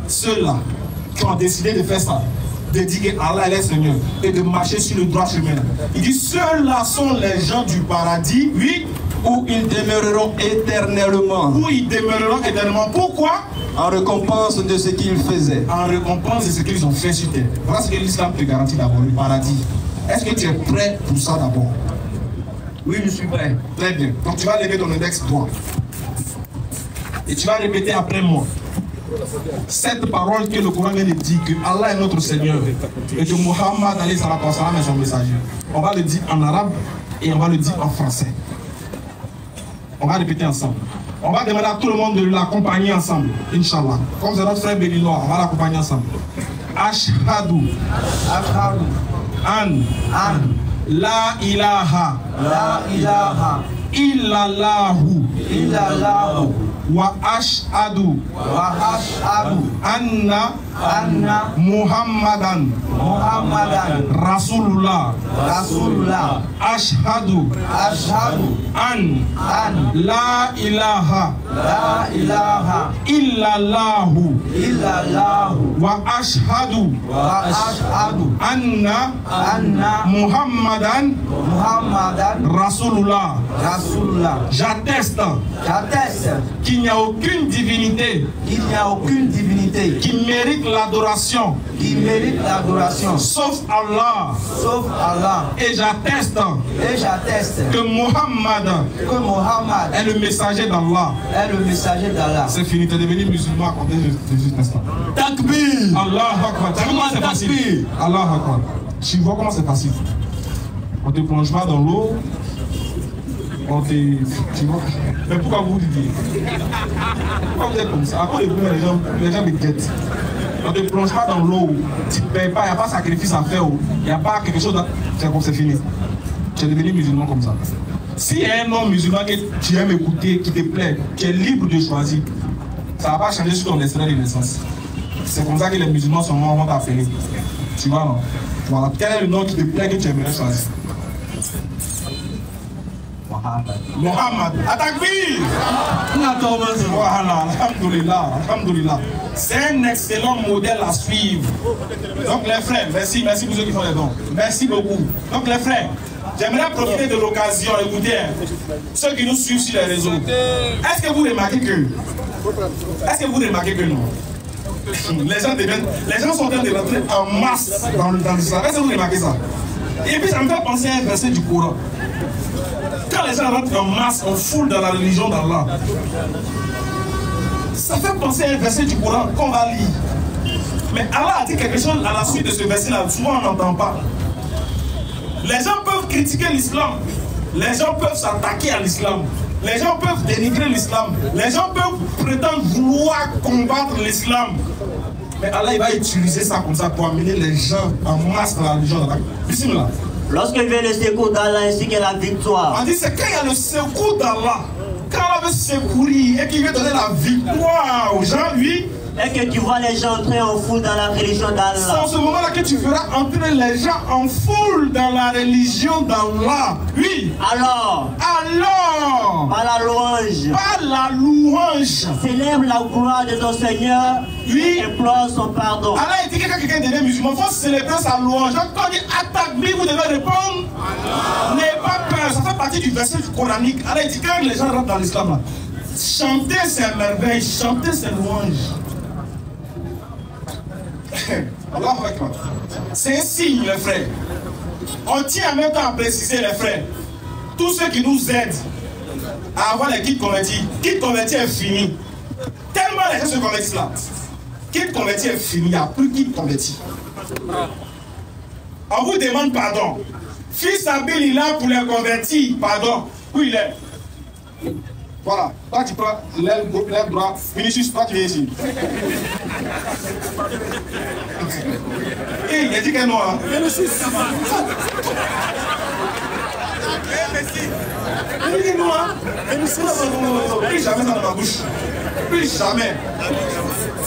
A: ceux-là qui ont décidé de faire ça, de dire que Allah est Seigneur et de marcher sur le droit chemin. Il dit, ceux-là sont les gens du paradis, oui,
C: où ils demeureront éternellement.
A: Où ils demeureront éternellement. Pourquoi?
C: En récompense de ce qu'ils faisaient.
A: En récompense de ce qu'ils ont fait sur terre. Voilà ce que l'islam te garantit d'abord, le paradis. Est-ce que tu es prêt pour ça d'abord?
C: Oui, je suis prêt.
A: Très bien. Donc tu vas lever ton index droit. Et tu vas répéter après moi cette parole que le Coran vient de dire, que Allah est notre Seigneur et que Muhammad alayhi salatu wa salam est son messager. On va le dire en arabe et on va le dire en français. On va répéter ensemble. On va demander à tout le monde de l'accompagner ensemble, Inch'Allah. Comme c'est notre frère béninois, on va l'accompagner ensemble. Ashhadu an la ilaha illallahu wa ashhadu anna Muhammadan Rasulullah ashhadu an la ilaha illallahu wa ashhadu anna Muhammadan Rasulullah. J'atteste qu'il n'y a aucune divinité qui mérite l'adoration sauf Allah. Et j'atteste que Muhammad est le messager d'Allah. C'est fini, tu es devenu musulman à compter de cet instant.
C: Takbir.
A: Allah Akbar. Tu vois comment c'est facile? Allah Akbar. Tu vois comment c'est facile? On ne te plonge pas dans l'eau. Tu vois? Mais pourquoi vous dites? Pourquoi vous êtes comme ça? À quoi les gens me guettent? On ne te plonge pas dans l'eau. Tu ne payes pas, il n'y a pas de sacrifice à faire. Il n'y a pas quelque chose. C'est comme c'est fini. Tu es devenu musulman comme ça. S'il y a un homme musulman que tu aimes écouter, qui te plaît, tu es libre de choisir. Ça ne va pas changer sur ton extrait de naissance. C'est comme ça que les musulmans sont morts, vont t'appeler. Tu vois, non? Voilà. Quel est le nom qui te plaît que tu aimerais choisir? Mohammed. Atakbir. Voilà, alhamdoulilah, alhamdoulilah. C'est un excellent modèle à suivre. Donc les frères, merci pour ceux qui font les dons. Merci beaucoup. Donc les frères, j'aimerais profiter de l'occasion, écoutez, ceux qui nous suivent sur les réseaux. Est-ce que vous remarquez que non? Les gens sont en train de rentrer en masse dans l'islam. Est-ce que vous remarquez ça? Et puis ça me fait penser à un verset du Coran. Quand les gens rentrent en masse, en foule dans la religion d'Allah, ça fait penser à un verset du Coran qu'on va lire. Mais Allah a dit quelque chose à la suite de ce verset-là. Souvent on n'entend pas. Les gens peuvent critiquer l'islam. Les gens peuvent s'attaquer à l'islam.
B: Les gens peuvent dénigrer l'islam. Les gens peuvent prétendre vouloir combattre l'islam. Mais Allah il va utiliser ça comme ça pour amener les gens en masse dans la religion d'Allah. Bismillah.
F: Lorsque vient le secours d'Allah ainsi que la victoire.
B: On dit c'est quand il y a le secours d'Allah, quand Allah veut secourir et qu'il veut donner la victoire aux gens, oui.
F: Et que tu vois les gens entrer en foule dans la religion d'Allah.
B: C'est en ce moment-là que tu verras entrer les gens en foule dans la religion d'Allah. Oui.
F: Alors. Par la louange.
B: Par la louange.
F: Célèbre la gloire de ton Seigneur.
B: Oui.
F: Et implore son pardon.
B: Allah dit que quand quelqu'un devient musulman, il faut célébrer sa louange. Quand on dit attaque, vous devez répondre. N'ayez pas peur. Ça fait partie du verset coranique. Allah dit quand les gens rentrent dans l'islam, chanter ses merveilles, chanter ses louanges. C'est un signe, les frères. On tient en même temps à préciser, les frères, tous ceux qui nous aident à avoir les kits convertis. Kit converti est fini. Tellement les gens se convertissent là. Kit converti est fini, il n'y a plus kit converti. On vous demande pardon. Fils Abel, il est là pour les convertir. Pardon. Où il est? Voilà. Toi, tu prends l'aile droite. Vinicius, toi, tu viens ici. Il a dit qu'un nom. Vinicius. Il a dit qu'un nom. Plus jamais ça dans ma bouche. Plus jamais.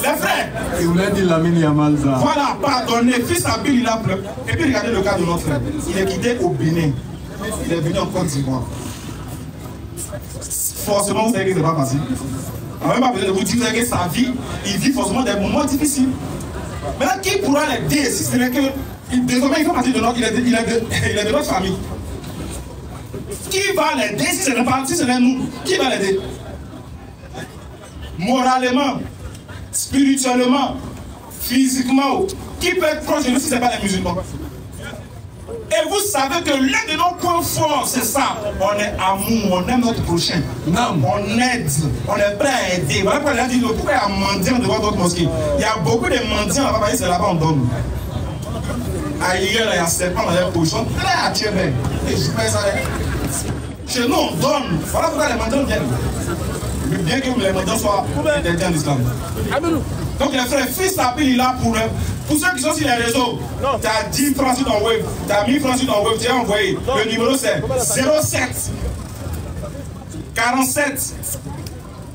B: Les frères.
G: Il voulait dire la mini Yamalza.
B: Voilà, pardonnez. Fils Abel, il a pleuré. Et puis regardez le cas de notre frère. Il est quitté au Bénin. Il est venu en Côte d'Ivoire. Forcément, vous savez que ce n'est pas facile. On n'a même pas besoin de vous dire que sa vie, il vit forcément des moments difficiles. Maintenant, qui pourra l'aider si ce n'est que. Désormais, il fait partie de notre, il est de notre famille. Qui va l'aider si ce n'est nous? Qui va l'aider? Moralement, spirituellement, physiquement, qui peut être proche de nous si ce n'est pas les musulmans? Et vous savez que l'un de nos points forts, c'est ça. On est amour, on aime notre prochain. Non. On aide, on est prêt à aider. Voilà pourquoi les gens disent pourquoi il y a un mendiant devant votre mosquée. Il y a beaucoup de mendiants là-bas, c'est là-bas on donne. Ailleurs, il y a serpent dans les pochons, très attirés. Et je fais ça. Chez nous, on donne. Voilà pourquoi les mendiants viennent. Bien que les mendiants soient interdits en islam. Donc les frères, fils Abel, il est là pour ceux qui sont sur les réseaux. Tu as 10 francs sur ton web, tu as 1000 francs sur ton web, tu as envoyé. Le numéro c'est 07 47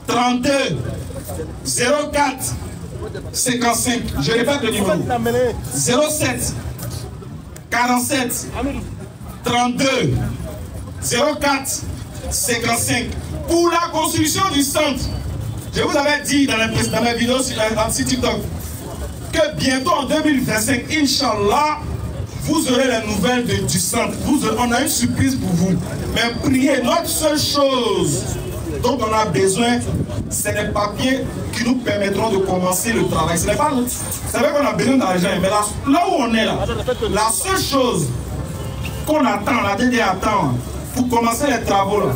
B: 32 04 55. Je répète le numéro 07 47 32 04 55. Pour la construction du centre, je vous avais dit dans mes vidéos sur TikTok que bientôt en 2025, Inch'Allah, vous aurez les nouvelles du centre. On a une surprise pour vous. Mais priez, notre seule chose dont on a besoin, c'est les papiers qui nous permettront de commencer le travail. Ce n'est pas nous. C'est vrai qu'on a besoin d'argent, mais là où on est là, la seule chose qu'on attend, la dernière attend, pour commencer les travaux là,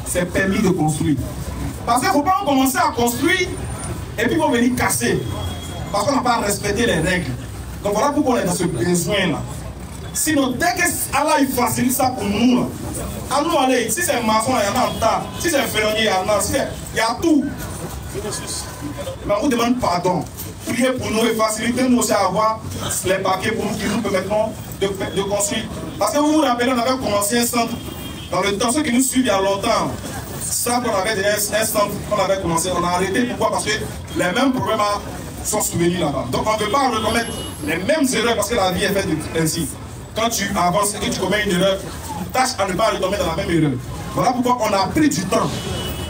B: c'est permis de construire. Parce qu'il ne faut pas commencer à construire et puis ils vont venir casser. Parce qu'on n'a pas respecté les règles. Donc voilà pourquoi on est dans ce besoin-là. Sinon, dès que Allah il facilite ça pour nous, là, à nous aller, si c'est un maçon, il y en a un tas. Si c'est un ferronnier, il y en a. Il y a tout. Mais on vous demande pardon. Priez pour nous et facilitez nous aussi à avoir les papiers pour nous qui nous permettront de construire. Parce que vous vous rappelez, on avait commencé un centre. Dans le temps, ceux qui nous suivent il y a longtemps, ça qu'on avait déjà un centre qu'on avait commencé, on a arrêté. Pourquoi? Parce que les mêmes problèmes sont survenus là-bas. Donc on ne peut pas recommettre les mêmes erreurs parce que la vie est faite ainsi. Quand tu avances et que tu commets une erreur, tâche à ne pas retomber dans la même erreur. Voilà pourquoi on a pris du temps.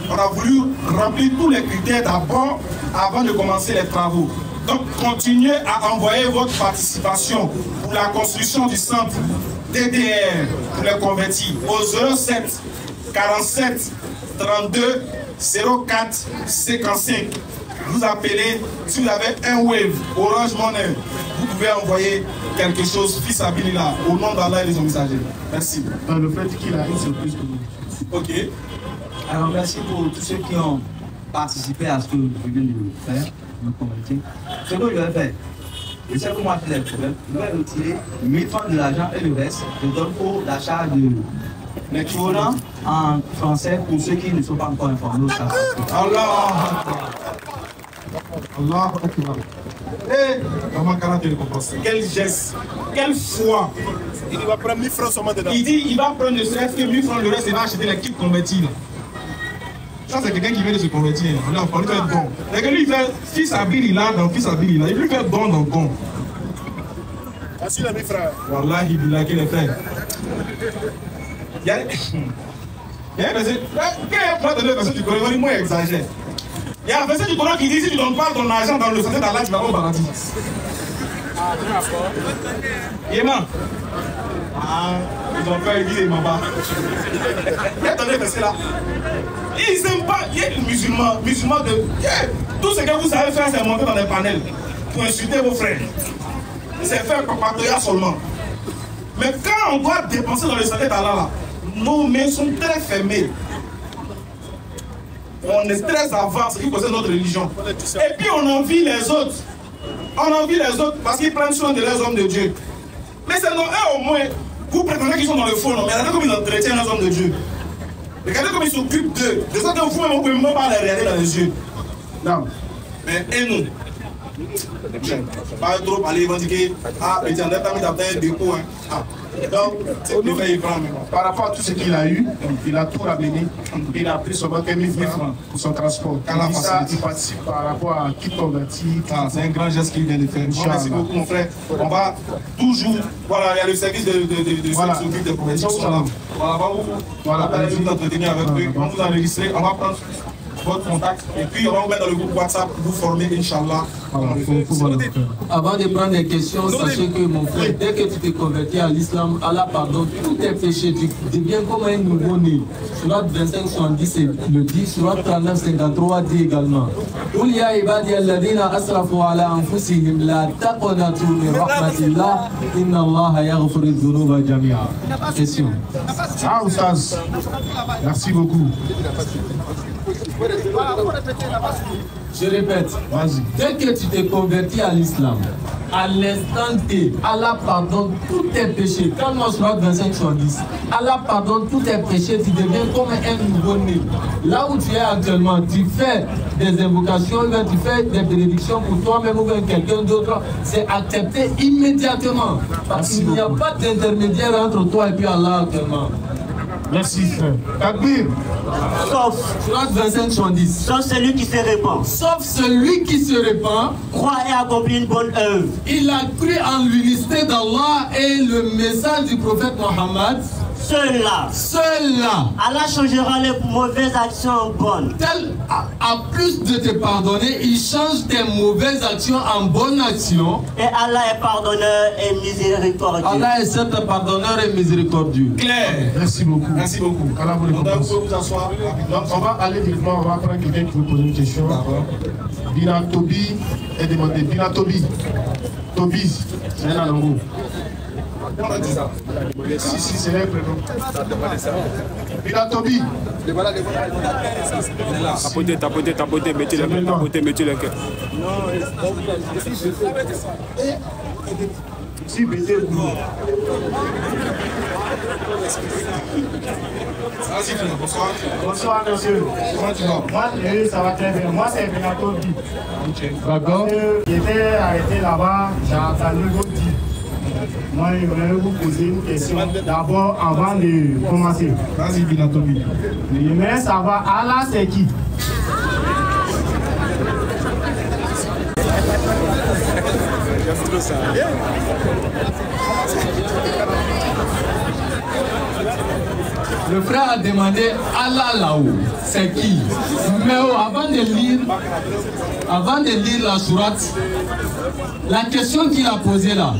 B: On a voulu remplir tous les critères d'abord avant de commencer les travaux. Donc continuez à envoyer votre participation pour la construction du centre DDR pour les convertis au 07 47 32 04 55. Vous appelez, si vous avez un Wave, Orange Money, vous pouvez envoyer quelque chose, fils Abilila, au nom d'Allah et des messagers. Merci.
G: Dans le fait qu'il a une surprise pour nous.
B: Ok.
C: Alors merci pour tous ceux qui ont participé à ce que je viens de faire, de commenter. Ce que je vais faire, je sais comment faire les problèmes, je vais retirer 1000 francs de l'argent et le reste, je donne pour l'achat de Le Coran en français pour ceux qui ne sont pas encore informés.
A: Allah. Allah. Quel geste, quelle foi.
G: Il va prendre 1000 francs seulement dedans.
A: Il dit il va prendre ne serait-ce que 1000 francs, le reste il va acheter l'équipe convertie. Ça c'est quelqu'un qui vient de se convertir. On lui fait don. C'est que lui il fait fils Abilila dans fils Abilila. Il lui fait don dans don.
G: Assis là mes frères.
A: Wallah il dit là qu'il est fait. Il y a un verset. Quand tu donnes le verset du Coran, moi exagère. Il y a un verset du Coran qui dit si tu ne donnes pas ton argent dans le sens d'Allah, tu vas pas au paradis. Yéman. Ils ont fait église et Mamba. Attendez le verset là. Ils n'aiment pas. Il y a des musulmans de. Tout ce que vous savez faire, c'est monter dans les panels pour insulter vos frères. C'est faire papatoya seulement. Mais quand on doit dépenser dans le santé d'Allah là, nos mains sont très fermées. On est très avant ce qui concerne notre religion. Et puis on envie les autres. On envie les autres parce qu'ils prennent soin de leurs hommes de Dieu. Mais c'est non, eux au moins, vous prétendez qu'ils sont dans le faux, non? Mais regardez comme ils entretiennent les hommes de Dieu. Regardez comme ils s'occupent d'eux. De sorte que vous-même, vous ne pouvez même pas les regarder dans les yeux. Non. Mais et nous? Pas trop aller revendiquer. Ah, mais tiens, t'as mis ta tête des coups. Donc, par rapport à tout ce qu'il a eu, il a tout ramené. Il a pris seulement 1000 francs pour son transport. Il participe par rapport à qui convertit. C'est un grand geste qu'il vient de faire. Merci beaucoup, mon frère. On va toujours. Voilà, il y a le service de s'occupe des conversions. Voilà, allez vous entretenir avec eux. On va vous enregistrer. On va prendre votre contact et puis on va vous mettre dans le groupe WhatsApp pour vous former, Inch'Allah.
H: Avant de prendre des questions, sachez que mon frère, dès que tu t'es converti à l'islam, Allah pardonne tous tes péchés, tu deviens comme un nouveau-né. Surat 25, 70 le dit, Surat 39, 53 dit également. Qul ya ibadi alladhina asrafu ala anfusihim la taqnatu min rahmatillah inna Allah yaghfiru dhunuba jami'a. Question.
A: Ah, Oustaz, merci beaucoup.
H: Je répète, dès que tu t'es converti à l'islam, à l'instant T, Allah pardonne tous tes péchés. Quand on Surat 25 sur 10, Allah pardonne tous tes péchés, tu deviens comme un nouveau-né. Là où tu es actuellement, tu fais des invocations, tu fais des bénédictions pour toi-même ou même quelqu'un d'autre, c'est accepté immédiatement. Parce qu'il n'y a pas d'intermédiaire entre toi et puis Allah actuellement.
A: Merci, frère. Takbir.
F: Sauf.
H: Surat 25 sur 10.
F: Sauf celui qui se répand.
H: Sauf celui qui se répand.
F: Croit et accomplit une bonne œuvre.
H: Il a cru en l'unicité d'Allah et le message du prophète Mohammed.
F: Seul-là.
H: Seul-là.
F: Allah changera les mauvaises actions en bonnes.
H: Tel, à plus de te pardonner, il change tes mauvaises actions en bonnes actions.
F: Et Allah est pardonneur et miséricordieux.
H: Allah est certes pardonneur et miséricordieux.
A: Claire. Merci beaucoup. Merci beaucoup. Allah vous récompense. Vous asseoir. Donc on va aller directement, on va prendre quelqu'un qui veut poser une question. Bina Tobi est demandé. Bina Tobi. Tobi, c'est un amour. Si, c'est un prénom. Bina Tobi.
E: Tapoter, mettez le cœur.
A: Si, mettez le cœur. Bonsoir. Bonsoir, monsieur. Comment tu vas? Moi, ça va très bien. Moi, c'est Bina Tobi.
H: D'accord.
A: J'étais arrêté là-bas, j'ai entendu votre dire. Moi, je voulais vous poser une question d'abord avant de commencer. Vas-y, Bina Tobi. J'aimerais savoir, Allah, c'est qui?
H: Le frère a demandé Allah là-haut, c'est qui? Mais avant de lire la sourate, la question qu'il a posée là,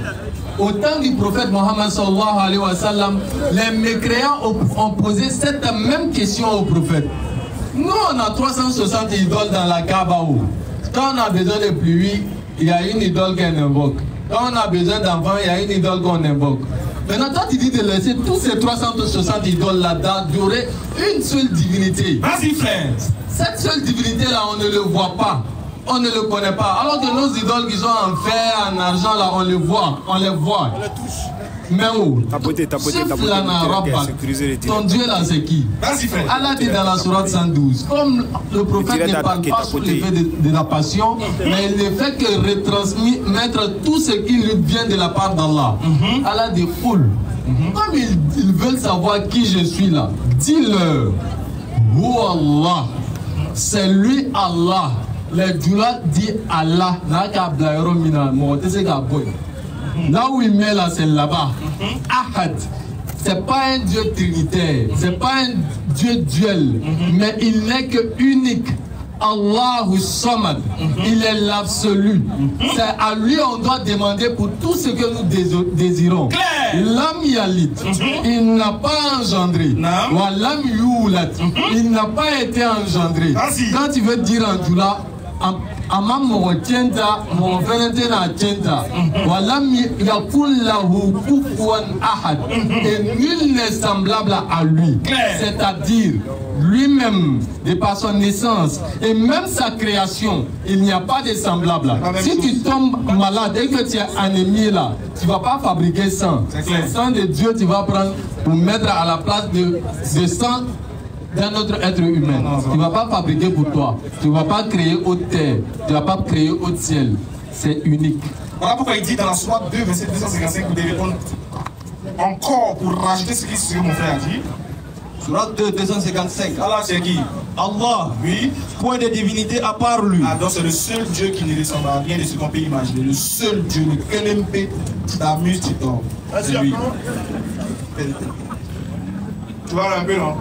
H: au temps du prophète Mohammed sallallahu alayhi wa sallam, les mécréants ont posé cette même question au prophète. Nous, on a 360 idoles dans la Kaaba. Quand on a besoin de pluie, il y a une idole qu'on invoque. Quand on a besoin d'enfants, il y a une idole qu'on invoque. Maintenant, toi, tu dis de laisser tous ces 360 idoles là d'adorer une seule divinité.
A: Vas-y, frère.
H: Cette seule divinité-là, on ne le voit pas. On ne le connaît pas. Alors que nos idoles qui sont en fer, en argent, là, on les voit. On les voit. Mais où?
E: Tapoter,
H: ton Dieu là c'est qui? Allah dit dans la sourate 112, comme le prophète ne parle pas sous l'effet de la passion, mais il ne fait que retransmettre tout ce qui lui vient de la part d'Allah. Allah dit cool. Comme ils veulent savoir qui je suis là, dis-leur, oh Allah, c'est lui Allah. Les Djoula dit Allah, là où il met là, c'est là-bas. Ahad, c'est pas un Dieu trinitaire, c'est pas un Dieu duel, mais il n'est que unique. Allahu Samad, il est l'absolu. C'est à lui on doit demander pour tout ce que nous désirons. L'âme Yalit, il n'a pas engendré. Wa l'âme Yulat, il n'a pas été engendré. Quand tu veux dire en Djoula, Amam Motienta, mon Venetena Tienta, Walam Yakullahu Kufuan Ahad, et nul n'est semblable à lui. C'est-à-dire, lui-même, de par son naissance, et même sa création, il n'y a pas de semblable. Si tu tombes malade et que tu es anémie là, tu ne vas pas fabriquer sang. Le sang de Dieu, tu vas prendre pour mettre à la place de sang d'un autre être humain. Tu ne vas pas fabriquer pour toi. Tu ne vas pas créer haute terre. Tu ne vas pas créer haute ciel. C'est unique.
A: Voilà pourquoi il dit dans la sourate 2, verset 255, vous devez répondre encore pour rajouter ce que mon frère a dit.
C: Sourate 2, 255.
A: Allah, c'est qui?
C: Allah,
A: oui.
C: Point de divinité à part lui.
A: Ah, donc c'est le seul Dieu qui ne ressemble à rien de ce qu'on peut imaginer. Le seul Dieu, le KLMP, tu t'amuses, tu dors. C'est lui. Tu vois un peu, non?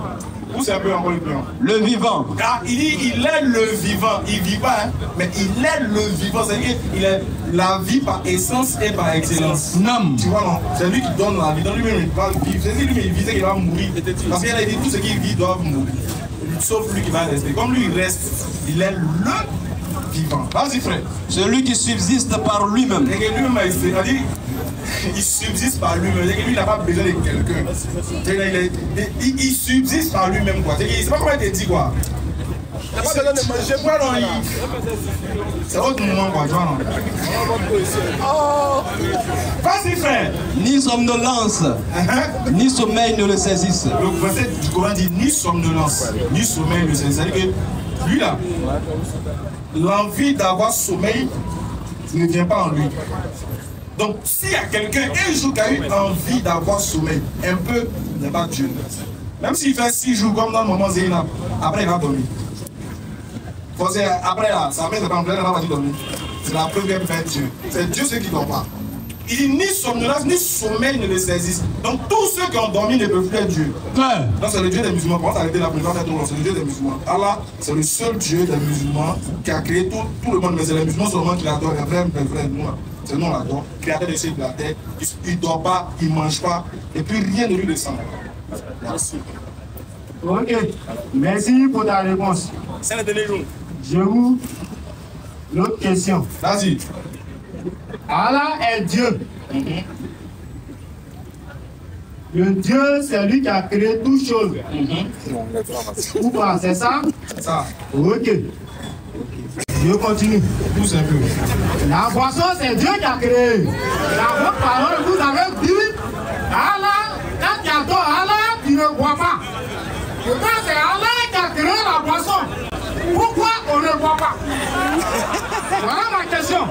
A: Où c'est un peu encore le plan?
C: Le vivant.
A: Car il dit, il est le vivant. Il ne vit pas, hein, mais il est le vivant. C'est-à-dire qu'il est la vie par essence et par excellence.
H: Non.
A: Tu vois, non? C'est lui qui donne la vie. Donc lui-même, il va vivre. C'est lui-même, il disait qu'il va mourir. Parce qu'il a dit, tout ce qui vit doit mourir. Sauf lui qui va rester. Comme lui, il reste, il est le vivant. Vas-y, frère.
C: Celui qui subsiste par lui-même.
A: Et que lui-même, c'est-à-dire, il subsiste par lui-même. Lui, il n'a pas besoin de quelqu'un. Il subsiste par lui-même, quoi. C'est pas comment il te dit, quoi. Il n'a pas besoin de manger, quoi, non. C'est autre moment, quoi, tu vois, non. Vas-y, frère.
C: Ni somnolence, ni sommeil ne le saisissent.
A: Le verset du Coran dit ni somnolence, ni sommeil ne le saisissent. C'est-à-dire que lui, là, l'envie d'avoir sommeil ne vient pas en lui. Donc, s'il y a quelqu'un un jour qui a eu envie d'avoir sommeil, un peu, il n'est pas Dieu. Même s'il fait 6 jours comme dans le moment Zénab, après il va dormir. Après là, sa mère n'est pas en plein, elle va pas dormir. C'est la preuve qu'elle fait Dieu. C'est Dieu ceux qui ne dorment pas. Il dit ni somnolence, ni sommeil ne le saisissent. Donc tous ceux qui ont dormi ne peuvent plus être Dieu. Donc c'est le Dieu des musulmans. On va s'arrêter là pour ne pas faire trop long. C'est le Dieu des musulmans. Allah, c'est le seul Dieu des musulmans qui a créé tout le monde. Mais c'est les musulmans seulement qui l'adorent. Les frères, nous, c'est nous l'adorons. Créateur des cieux et de la terre. Il ne dort pas, il ne mange pas. Et puis rien ne lui descend. Merci.
I: Ok. Merci pour ta réponse.
A: C'est le dernier jour.
I: Je vous. L'autre question.
A: Vas-y.
I: Allah est Dieu. Le Dieu, c'est lui qui a créé toutes choses. Ou pas, c'est ça?
A: C'est ça.
I: Ok. Je continue.
A: Tout simplement.
I: La boisson, c'est Dieu qui a créé. La votre parole, vous avez dit, Allah, quand tu attends Allah, tu ne bois pas. Pourtant, c'est Allah qui a créé la boisson. Pourquoi on ne boit pas? Voilà ma question.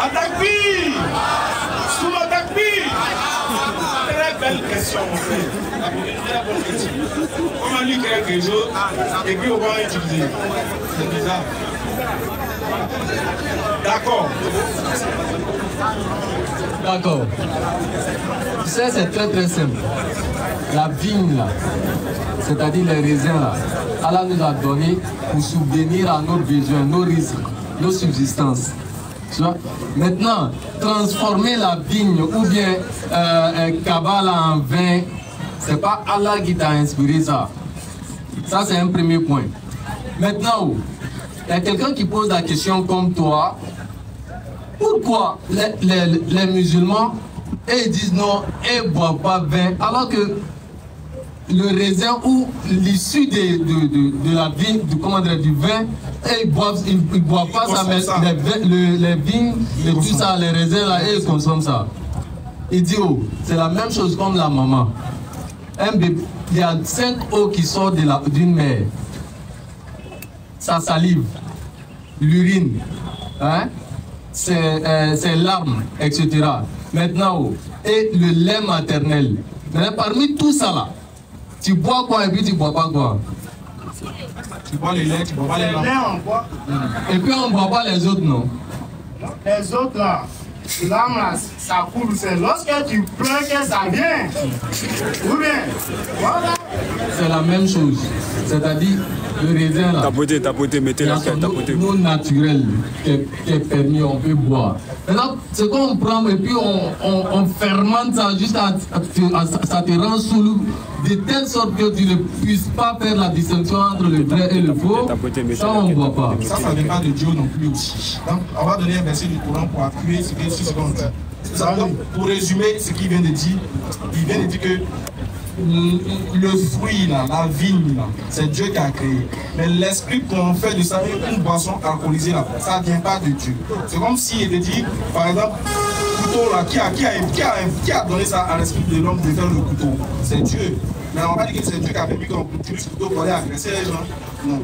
A: Atakbir! Sous l'Atakbir! Très belle question, mon frère. Très bonne question. Comment lui créer quelque chose et puis on va l'utiliser? C'est bizarre. D'accord.
H: D'accord. Tu sais, c'est très très simple. La vigne là, c'est-à-dire les raisins là, Allah nous a donné pour subvenir à nos besoins, nos risques, nos subsistances. Tu vois? Maintenant, transformer la vigne ou bien un cabal en vin, c'est pas Allah qui t'a inspiré ça. Ça, c'est un premier point. Maintenant, il y a quelqu'un qui pose la question comme toi. Pourquoi les musulmans, ils disent non, ils ne boivent pas vin, alors que le raisin ou l'issue de la vigne, du vin, et ils boivent pas ça, mais les vignes, et tout ça, les raisins là, et ils consomment ça. Il dit, oh, c'est la même chose comme la maman. Un bébé, il y a 5 eaux qui sortent d'une mère. Sa salive, l'urine, hein, ses larmes, etc. Maintenant, oh, et le lait maternel. Mais parmi tout ça là, tu bois quoi et puis tu bois pas quoi?
A: Tu bois les laits, tu bois pas les larmes.
H: Et puis on boit pas les autres, non?
I: Les autres là, l'âme là, ça coule, c'est lorsque tu pleures que ça vient. Ou bien, voilà.
H: C'est la même chose. C'est-à-dire, le raisin là,
E: tapoter, mettez la carte, tapoter.
H: Non naturel qui est permis, on peut boire. Maintenant, c'est qu'on prend et puis on fermente ça juste ça te rend sous de telle sorte que tu ne puisses pas faire la distinction entre le vrai et le faux. Ça, on ne voit pas.
A: Ça ne dépend de Dieu non plus aussi. Donc, on va donner un verset du Coran pour appuyer ce qu'on dit. Pour résumer ce qu'il vient de dire, il vient de dire que le fruit, là, la vigne, c'est Dieu qui a créé. Mais l'esprit qu'on fait de ça une boisson alcoolisée, là, ça ne vient pas de Dieu. C'est comme s'il était dit, par exemple, couteau, là, qui a donné ça à l'esprit de l'homme de faire le couteau? C'est Dieu. Mais on va dire que c'est Dieu qui a permis qu'on utilise le couteau pour aller agresser les gens. Non.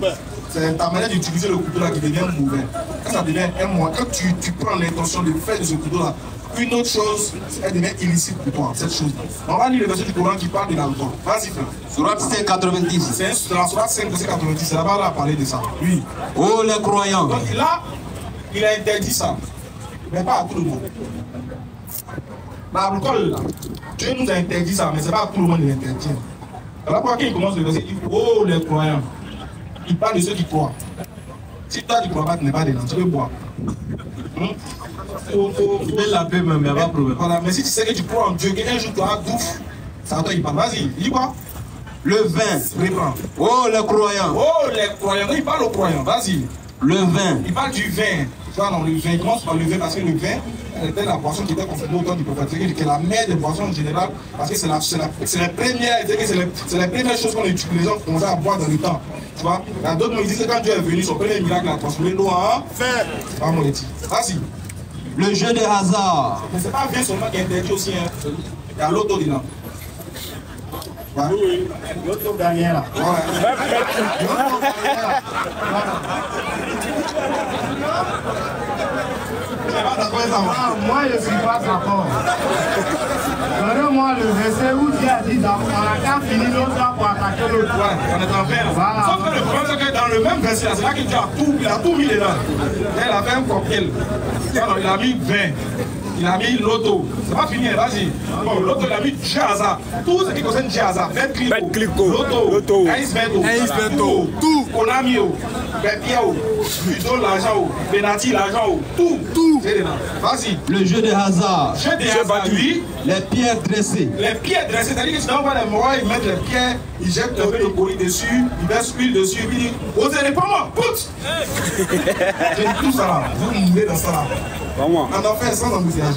A: C'est ta manière d'utiliser le couteau là qui devient mauvais. Quand ça devient un mois, quand tu prends l'intention de faire de ce couteau là, une autre chose, elle devient illicite pour toi, cette chose. On va lire le verset du Coran qui parle de l'alcool. Vas-y, frère.
C: Sourate 590.
A: C'est la Sourate 5, verset 90. C'est là-bas, on a parlé de ça. Oui.
C: Oh, les croyants.
A: Donc là, il a interdit ça. Mais pas à tout le monde. L'alcool, là, Dieu nous a interdit ça, mais c'est pas à tout le monde qui l'interdit. Alors, pourquoi il commence le verset, il dit, oh, les croyants. Il parle de ceux qui croient. Si toi, tu ne crois pas, tu n'es pas dedans, tu peux boire.
C: Tu peux la paix, mais il n'y a pas de problème.
A: Voilà, mais si tu sais que tu crois en Dieu, qu'un jour tu auras bouffe, ça va toi, il parle. Vas-y, il dit quoi?
C: Le vin.
A: Reprends.
C: Oh, les croyants.
A: Oh, les croyants. Non, il parle aux croyants. Vas-y.
C: Le vin.
A: Il parle du vin. Tu vois, non, le vin, il commence par le vin parce que le vin était la boisson qui était consommée au temps du prophète. C'est la mère des boissons en général, parce que c'est la première chose qu'on utilise, les gens commençaient à boire dans le temps. Tu vois, il y a d'autres qui disent que quand Dieu est venu, son premier miracle a transformé l'eau en fer. Pas mon éthique. Vas-y.
C: Le jeu de hasard.
A: Mais c'est pas bien seulement qui est interdit aussi. Hein. Il y a l'auto dedans. Ouais. Oui, l'auto gagnait là. Ouais. Moi, je ne suis pas d'accord. Donnez-moi le verset où Dieu a dit on a qu'à finir l'autre pour attaquer l'autre. Ouais, on est en fait là. Voilà. Sauf que le problème, c'est que dans le même verset, c'est là que Dieu a tout mis dedans. Il a fait un cocktail. Il a mis 20. Il a mis l'auto. C'est pas fini, vas-y. Bon, l'auto, il a mis Jazza. Tout ce qui concerne Jazza. Betclico. L'auto. Aïs Beto. Tout. Konamio. Bepiao. Ludo, l'argent. Benati, l'argent. Tout. Vas-y.
C: Le jeu de hasard.
A: Jeu de hasard, oui.
C: Les pierres dressées.
A: Les pierres dressées, c'est-à-dire que tu dois voir les morts, ils mettent les pierres, ils jettent un peu de colis dessus, ils versent l'huile dessus, ils disent, osez pas moi, pute. J'ai dit tout ça là, vous mourrez dans ça là. En enfer, sans embouteillage.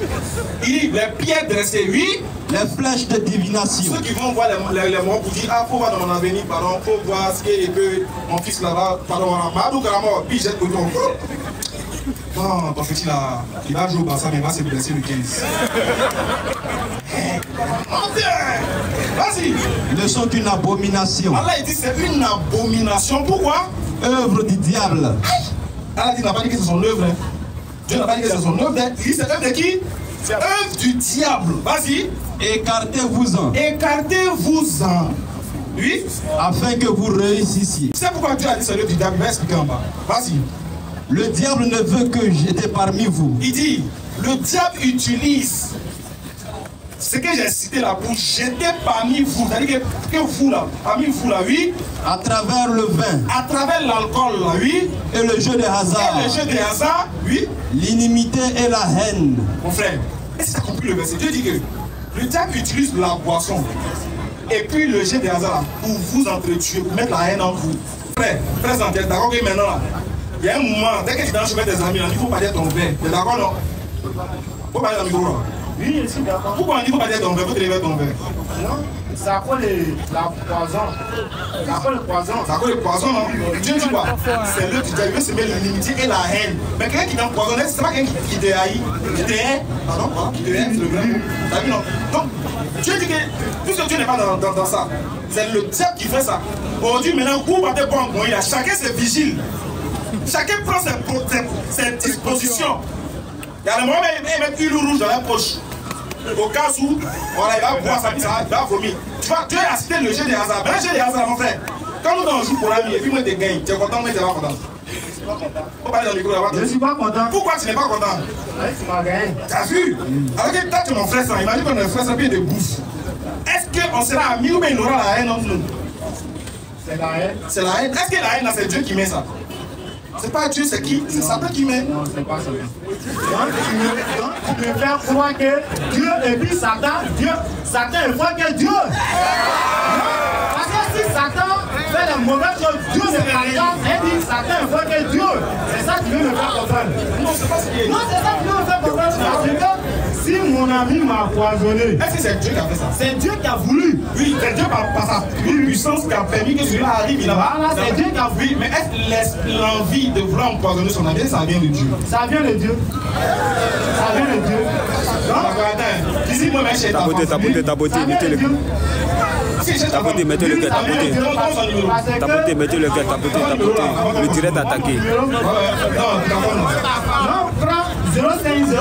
A: Il dit, les pierres dressées, oui.
C: Les flèches de divination.
A: Ceux qui vont voir les morts pour dire, ah, faut voir dans mon avenir, pardon, faut voir ce que mon fils là-bas, pardon, Madou Karamo, puis jette le ton. Non, ton petit là, il va jouer au Barça, mais il va se blesser le 15. Vas-y.
C: Ils sont une abomination.
A: Allah il dit c'est une abomination. Pourquoi?
C: Œuvre du diable.
A: Allah n'a pas dit que c'est son œuvre. Hein. Dieu n'a pas dit que c'est son œuvre. Il dit c'est œuvre de qui? C'est œuvre du diable. Vas-y.
C: Écartez-vous-en.
A: Écartez-vous-en. Oui.
C: Afin que vous réussissiez.
A: C'est pourquoi Dieu a dit c'est l'œuvre du diable. Il va expliquer en bas. Vas-y.
C: Le diable ne veut que j'étais parmi vous.
A: Il dit, le diable utilise ce que j'ai cité là pour jeter parmi vous. C'est-à-dire que vous là, parmi vous là, oui.
C: À travers le vin.
A: À travers l'alcool là, oui.
C: Et le jeu de hasard.
A: Et le jeu de hasard, oui.
C: L'inimité et la haine.
A: Mon frère, est-ce que tu as compris le verset? Dieu dit que le diable utilise la boisson. Et puis le jeu de hasard là, pour vous entretuer, pour mettre la haine en vous. Frère, frère, d'accord que maintenant là. Il y a un moment, dès que tu es dans le chemin des amis, il faut pas dire ton verre. Tu es d'accord, non? Il faut pas dire dans le micro. Oui, je suis d'accord.
B: Pourquoi on dit qu'il ne faut pas dire ton verre, il faut te lever ton verre?
A: Non, ça appelle la poison. Ça appelle le poison.
B: Ça appelle le poison, non? Dieu dit quoi? C'est le tu veut semer l'inimitié et la haine. Mais quelqu'un qui t'empoisonne, c'est pas quelqu'un qui te haït, qui te hait. Pardon? Qui te hait, c'est le vrai mot. T'as vu, non? Donc, Dieu dit que, puisque Dieu n'est pas dans ça, c'est le diable qui fait ça. Aujourd'hui, maintenant, où va te prendre? Bon, chacun se vigile. Chacun prend ses dispositions. Il y a le moment où il met une rouge dans la poche. Au cas où, voilà, il va boire ça, il va vomir. Tu vois, Dieu a cité le jeu des hasards. Ben, le jeu des hasards, mon frère. Quand nous on joue pour l'ami et puis moi, tu gagnes, tu es content, mais tu n'es pas content. Faut parler dans le micro là-bas.
A: Je ne suis pas content.
B: Pourquoi tu n'es pas content?
A: Oui, tu m'as gagné.
B: Tu as vu? Alors que toi, tu es mon frère, ça. Imagine qu'on est frère, ça vient de bouffe. Est-ce qu'on sera amis ou bien il aura la haine entre nous?
A: C'est la haine.
B: C'est la haine. Est-ce que la haine, c'est Dieu qui met ça? C'est pas Dieu, c'est qui? C'est Satan qui met.
A: Non, c'est pas Satan. Donc, tu me fais croire que Dieu et puis Satan est fois que Dieu. Parce que si Satan fait les mauvaises choses, Dieu ne fait rien. Et dit Satan est fois que Dieu. C'est ça qui veut me faire comprendre.
B: Non, c'est pas ce qui est.
A: Non, c'est ça qui veut me faire comprendre. Parce que si mon ami m'a empoisonné,
B: est-ce que c'est Dieu qui a fait ça?
A: C'est Dieu qui a voulu.
B: Oui, c'est Dieu par sa puissance qui a permis que celui-là arrive là-bas.
A: Voilà, c'est Dieu qui a voulu.
B: Oui, mais est-ce que l'envie de vouloir empoisonner son ami, ça vient de Dieu?
A: Ça vient de Dieu. Ça vient de Dieu.
B: D'accord, attends. Ici, moi, je suis
E: tapoter, mettez le cœur. Tapoter, mettez le cœur, tapoter. Tapoter, mettez le cœur, tapoter. Le direct attaqué.
A: Non, prends 0,5, 0,0.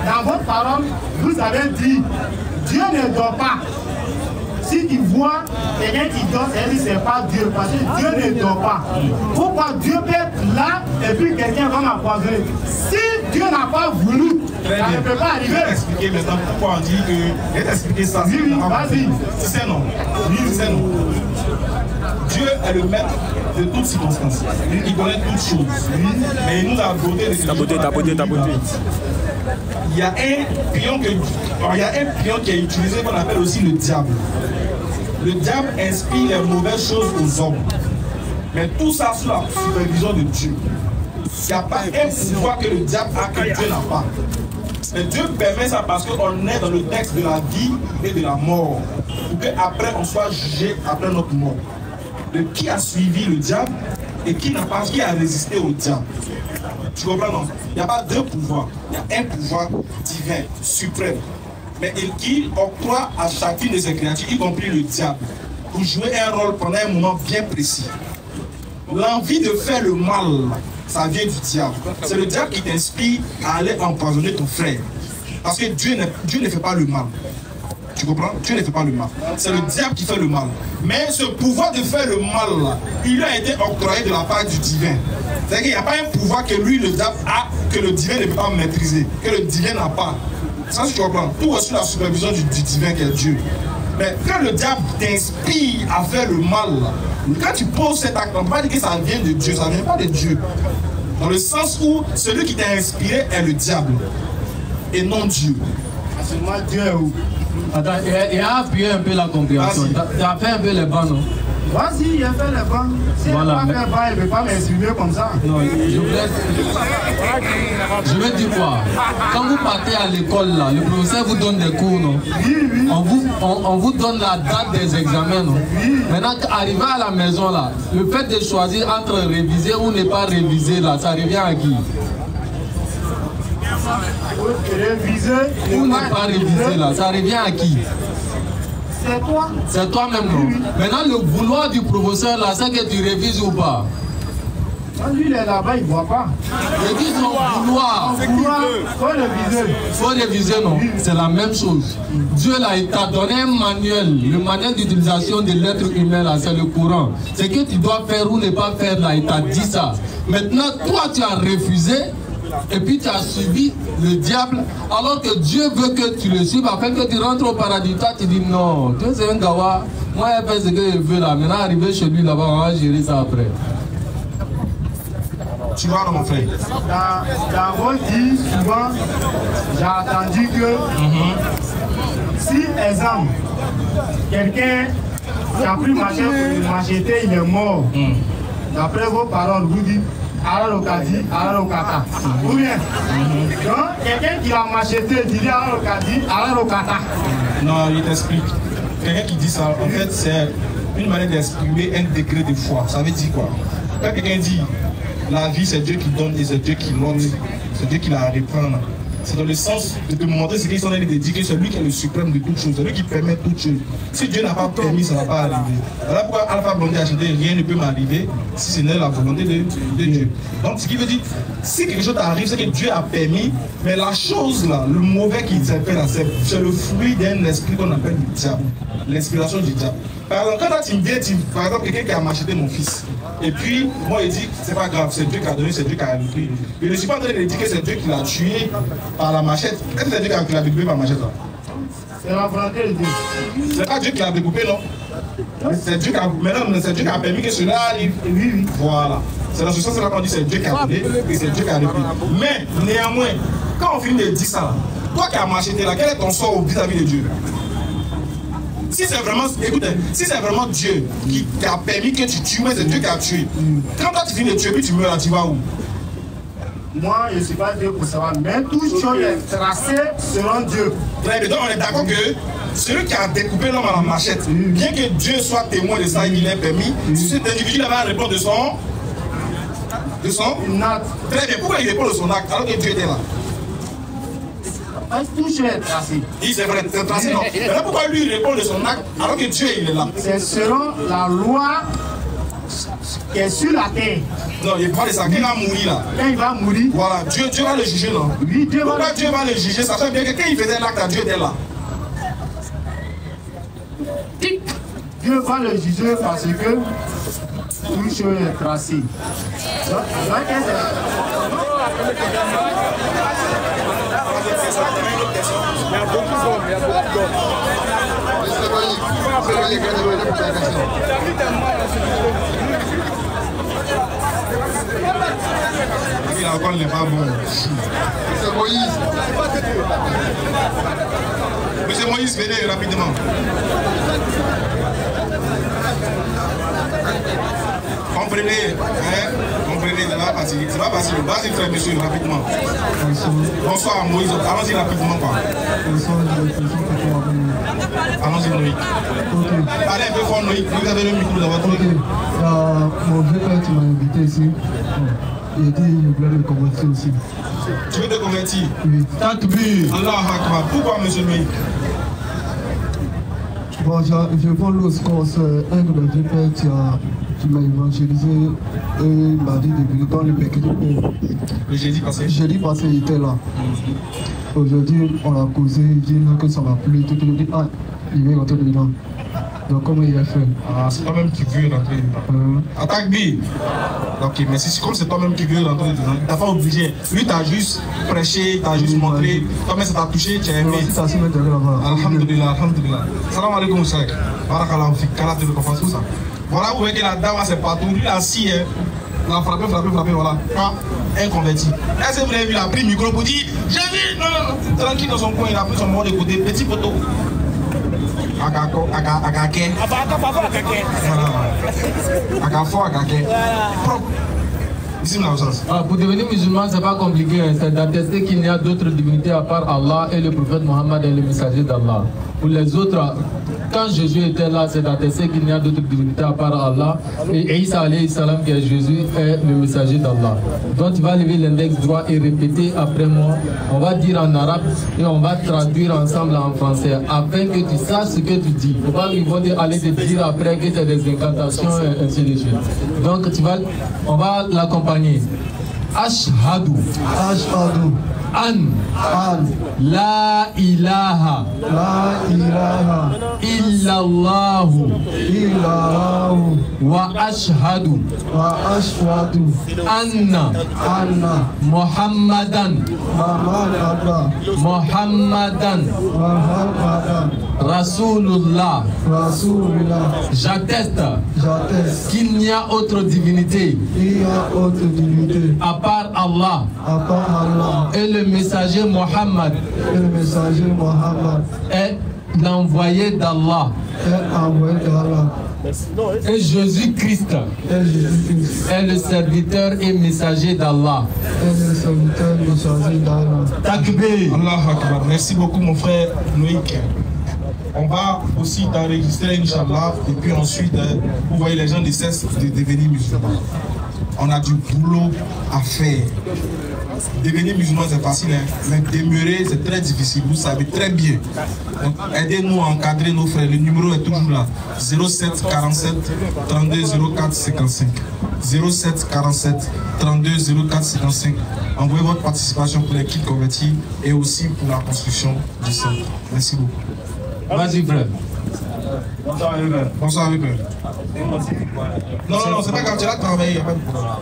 A: Dans votre parole, vous avez dit, Dieu ne dort pas. Si tu vois quelqu'un qui dort, c'est pas Dieu, parce que Dieu ne dort pas. Pourquoi Dieu peut être là et puis quelqu'un va m'empoisonner? Si Dieu n'a pas voulu, ça ne peut pas arriver.
B: Je vais t'expliquer maintenant pourquoi on dit que. Je vais t'expliquer ça.
A: Oui, vas-y.
B: Tu sais non. Oui, tu sais non. Dieu est le maître de toutes circonstances. Il connaît toutes choses. Mais il nous a doté de
E: tapoter.
B: Il y a un pion qui est utilisé qu'on appelle aussi le diable. Le diable inspire les mauvaises choses aux hommes. Mais tout ça sous la supervision de Dieu. Il n'y a pas un pouvoir que le diable a que Dieu n'a pas. Mais Dieu permet ça parce qu'on est dans le texte de la vie et de la mort. Pour qu'après on soit jugé après notre mort. De qui a suivi le diable et qui n'a pas, qui a résisté au diable. Tu comprends, non? Il n'y a pas deux pouvoirs. Il y a un pouvoir divin, suprême. Mais qui octroie à chacune de ses créatures, y compris le diable, pour jouer un rôle pendant un moment bien précis. L'envie de faire le mal, ça vient du diable. C'est le diable qui t'inspire à aller empoisonner ton frère. Parce que Dieu ne fait pas le mal. Tu comprends? Dieu ne fait pas le mal. C'est le diable qui fait le mal. Mais ce pouvoir de faire le mal, là, il lui a été octroyé de la part du divin. C'est-à-dire qu'il n'y a pas un pouvoir que lui, le diable, a, que le divin ne peut pas maîtriser, que le divin n'a pas. Ça, tu comprends? Tout est sous la supervision du divin qui est Dieu. Mais quand le diable t'inspire à faire le mal, là, quand tu poses cet acte, on ne peut pas dire que ça vient de Dieu, ça ne vient pas de Dieu. Dans le sens où celui qui t'a inspiré est le diable et non Dieu.
A: Seulement Dieu est où?
H: Attends, il a appuyé un peu la compréhension. Tu as fait un peu les bancs, non?
A: Vas-y, il a fait les bancs. Si
H: voilà,
A: il ne peut pas faire il ne peut pas m'exprimer comme ça.
H: Non, je vais dire quoi? Quand vous partez à l'école, là, le professeur vous donne des cours, non?
A: Oui, oui.
H: On vous donne la date des examens, non? Oui. Maintenant, arrivé à la maison, là, le fait de choisir entre réviser ou ne pas réviser, là, ça revient à qui?
A: Réviser
H: ou ne pas réviser, là, ça revient à qui?
A: C'est toi.
H: C'est toi-même, non? Oui. Maintenant, le vouloir du professeur, là, c'est que tu révises ou pas?
A: Lui, il est là-bas, il ne voit pas.
H: Il dit son vouloir.
A: Il faut réviser.
H: Il faut réviser, non? C'est la même chose. Dieu, là, il t'a donné un manuel. Le manuel d'utilisation de l'être humain, là, c'est le courant. C'est que tu dois faire ou ne pas faire, là, il t'a dit ça. Maintenant, toi, tu as refusé. Et puis tu as suivi le diable, alors que Dieu veut que tu le suives afin que tu rentres au paradis. Toi, tu dis non, Dieu c'est un gawa. Moi, il fait ce que je veux là. Maintenant, arriver chez lui là-bas, on va gérer ça après.
B: Tu vois, mon frère.
A: Dans vos dits, souvent, j'ai entendu que si, exemple, quelqu'un qui a pris machete, il est mort. D'après vos paroles, vous dites Allah Okadi, Allah Okata. Ou bien, quelqu'un qui a macheté, il dit Allah Okadi, Allah Okata.
B: Non, il t'explique. Quelqu'un qui dit ça, en fait, c'est une manière d'exprimer un degré de foi. Ça veut dire quoi? Quand quelqu'un dit la vie, c'est Dieu qui donne et c'est Dieu qui l'onne, c'est Dieu qui la reprend. C'est dans le sens de te montrer ce qu'ils sont en train de dire que c'est lui qui est le suprême de toutes choses, c'est lui qui permet toutes choses. Si Dieu n'a pas permis, ça ne va pas arriver. Voilà pourquoi Alpha Blondy a chanté rien ne peut m'arriver si ce n'est la volonté de Dieu. Donc ce qui veut dire, si quelque chose t'arrive, c'est que Dieu a permis, mais la chose là, le mauvais qui s'est fait là, c'est le fruit d'un esprit qu'on appelle le diable, l'inspiration du diable. Par exemple, quand tu me viens, par exemple, quelqu'un qui a macheté mon fils, et puis moi il dit, c'est pas grave, c'est Dieu qui a donné, c'est Dieu qui a pris. Je ne suis pas en train de dire que c'est Dieu qui l'a tué par la machette. Est-ce que c'est Dieu qui l'a découpé par la machette là?
A: C'est la volonté de Dieu.
B: C'est pas Dieu qui l'a découpé, non? C'est Dieu qui a, maintenant, c'est Dieu qui a permis que cela arrive. Oui. Voilà. C'est dans ce sens-là qu'on dit c'est Dieu qui a donné et c'est Dieu qui a repris. Mais néanmoins, quand on finit de dire ça, toi qui as macheté là, quel est ton sort vis-à-vis de Dieu? Si c'est vraiment, écoute, si c'est vraiment Dieu qui t'a permis que tu tues, mais c'est Dieu qui a tué. Quand toi tu finis de tuer, puis tu meurs là, tu vas où?
A: Moi, je ne suis pas Dieu pour savoir, mais tout chose est tracé selon Dieu.
B: Très bien, donc on est d'accord que celui qui a découpé l'homme à la machette, bien que Dieu soit témoin de ça et qu'il ait permis, si cet individu va répondre de son
A: acte.
B: Très bien, pourquoi il répond de son acte alors que Dieu était là?
A: Tout est tracé.
B: Il c'est vrai, c'est tracé, non. Mais là, pourquoi lui il répond de son acte alors que Dieu il est là?
A: C'est selon la loi qui est sur la terre.
B: Non, il parle de ça. Quand il va mourir là.
A: Quand il va mourir.
B: Voilà, Dieu va le juger, non?
A: Oui,
B: pourquoi Dieu va le juger? Sachant bien que quand il faisait l'acte, Dieu était là.
A: Dieu va le juger parce que tout chose est tracé.
G: Il y a beaucoup d'hommes, il y a beaucoup d'hommes.
B: Il a encore les pas bon.
G: C'est Moïse.
B: Monsieur Moïse, venez rapidement. Comprenez, comprenez, ça va passer. Ça va passer. Vas-y, frère, monsieur, rapidement. Bonsoir, Moïse. Allons-y rapidement, quoi. Allons-y, Noïc. Allez un peu fort, Noïc. Vous avez le micro dans votre truc.
J: Mon vieux père, tu m'as invité ici. Il a dit qu'il voulait me convertir aussi.
B: Tu veux te convertir?
J: Oui.
B: Allah Akbar. Pourquoi, monsieur Noïc?
J: Bon, je vois l'autre course, un de mes vieux pères qui m'a évangélisé et m'a dit de venir dans le Béquet.
B: Le jeudi passé?
J: Jeudi passé, il était là. Aujourd'hui, on a causé, il dit que ça m'a plu, tout le dit, ah, il veut rentrer dedans. Donc, comment il a fait?
B: Ah, c'est toi-même qui veux rentrer dedans. Attaque B. Ok, mais comme c'est toi-même qui veux rentrer dedans, t'as pas obligé. Lui, t'as juste prêché, t'as juste montré. Toi-même, ça t'a touché, tu as aimé. Alhamdulillah, alhamdulillah. Salam alaikum, Moussek. Barakallahu fik, qu'Allah te récompense pour ça. Voilà, vous voyez que la dame, c'est partout. Lui, assis, hein. Il a frappé, voilà. Pas inconverti. Est-ce que vous avez vu, il a pris le micro pour dire j'ai vu, non. Tranquille dans son coin, il a pris son mot de côté, petit poteau. Agake.
H: Pour devenir musulman, c'est pas compliqué. C'est d'attester qu'il n'y a d'autres divinités à part Allah et le prophète Mohammed et le messager d'Allah. Pour les autres, quand Jésus était là, c'est d'attester qu'il n'y a d'autres divinités à part Allah. Et Isa alayhi salam, qui est Jésus, est le messager d'Allah. Donc tu vas lever l'index droit et répéter après moi. On va dire en arabe et on va traduire ensemble en français afin que tu saches ce que tu dis. Faut pas qu'ils vont aller te dire après que c'est des incantations et ainsi de suite. Donc on va l'accompagner. Ashhadu.
J: Ashhadu.
H: An. La ilaha. Illallahu. Wa ashhadu. Anna. Muhammadan. Rasulullah. J'atteste qu'il n'y a autre divinité à part Allah et le messager Mohammed est l'envoyé d'Allah. Et Jésus-Christ est le serviteur et messager d'Allah.
A: Takbir. Allah Akbar. Merci beaucoup mon frère Loïc. On va aussi t'enregistrer, Inch'Allah, et puis ensuite, vous voyez, les gens ne cessent de devenir musulmans. On a du boulot à faire. Devenir musulman, c'est facile, hein? Mais demeurer, c'est très difficile. Vous savez très bien. Donc, aidez-nous à encadrer nos frères. Le numéro est toujours là. 07 47 32 04 55. 07 47 32 04 55. Envoyez votre participation pour les kits convertis et aussi pour la construction du centre. Merci beaucoup.
H: Vas-y, frère.
A: Bonsoir, frère. Bonsoir, frère. Non, c'est pas grave, tu as travaillé.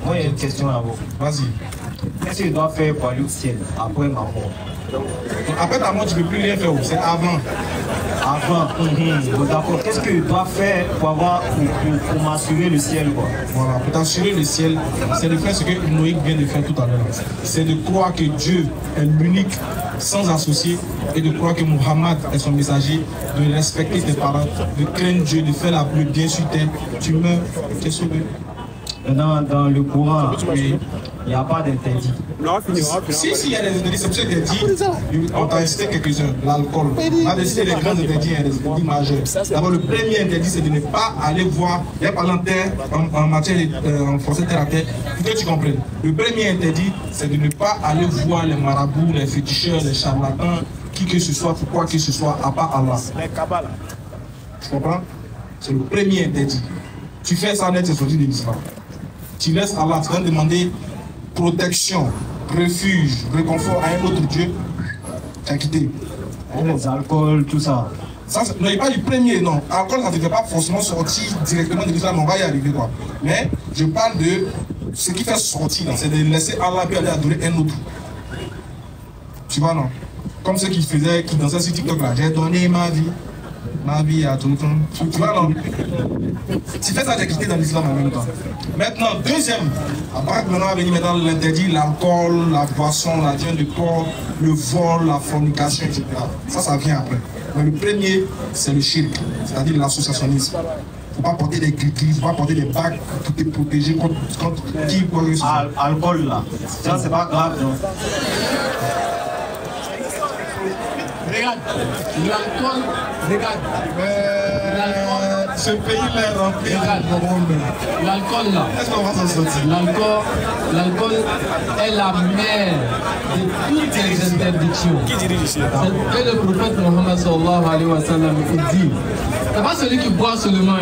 K: Moi, il y a une question à vous.
A: Vas-y.
K: Qu'est-ce que je dois faire pour aller au ciel après ma mort?
A: Après ta mort, tu ne peux plus rien faire, c'est avant.
K: Avant. Bon, d'accord. Qu'est-ce que je dois faire pour m'assurer le ciel, quoi?
A: Voilà, pour t'assurer le ciel, c'est de faire ce que Noïc vient de faire tout à l'heure. C'est de croire que Dieu est l'unique, sans associé, et de croire que Muhammad est son messager, de respecter tes parents, de craindre Dieu, de faire le bien sur terre. Tu meurs, tu es sauvé.
K: Dans le Coran, il n'y a pas d'interdit.
A: Si, il y a des interdits, c'est pour ça qu'il dit, on t'a cité quelques-uns, l'alcool. On a décidé les grands interdits, il y a des interdits majeurs. D'abord, le premier interdit, c'est de ne pas aller voir, il y a par exemple en matière, en français terre à terre, pour que tu comprennes. Le premier interdit, c'est de ne pas aller voir les marabouts, les féticheurs, les charlatans, qui que ce soit, pour quoi que ce soit, à part Allah. Tu comprends? C'est le premier interdit. Tu fais ça net, c'est sorti de l'islam. Tu laisses Allah, tu vas demander protection, refuge, réconfort à un autre Dieu, tu as quitté.
K: Les alcools, tout ça.
A: Ça non, il n'est pas du premier, non. Alcool, ça ne fait pas forcément sortir directement de l'islam, on va y arriver, quoi. Mais je parle de ce qui fait sortir, c'est de laisser Allah puis aller adorer un autre. Tu vois, non? Comme ceux qui faisaient, qui dansaient sur TikTok là, j'ai donné ma vie à tout le monde. Tu vois, non? Tu fais ça, j'ai quitté dans l'islam en même temps. Maintenant, deuxième, après maintenant, on va venir maintenant l'interdit, l'alcool, la boisson, la viande de porc, le vol, la fornication, etc. Ça vient après. Mais le premier, c'est le shirk, c'est-à-dire l'associationnisme. Il ne faut pas porter des gris, il ne faut pas porter des bagues pour te protéger contre qui peut réussir.
K: Alcool là, ça c'est pas grave, non?
H: Regarde, l'alcool, regarde.
A: Ce pays-là est rempli.
H: L'alcool là.
A: Est-ce qu'on va s'en sortir?
H: L'alcool est la mère de toutes les interdictions.
E: Qui dirige ici?
H: Et le prophète Mohammed sallallahu alayhi wa sallam dit, c'est pas celui qui boit seulement,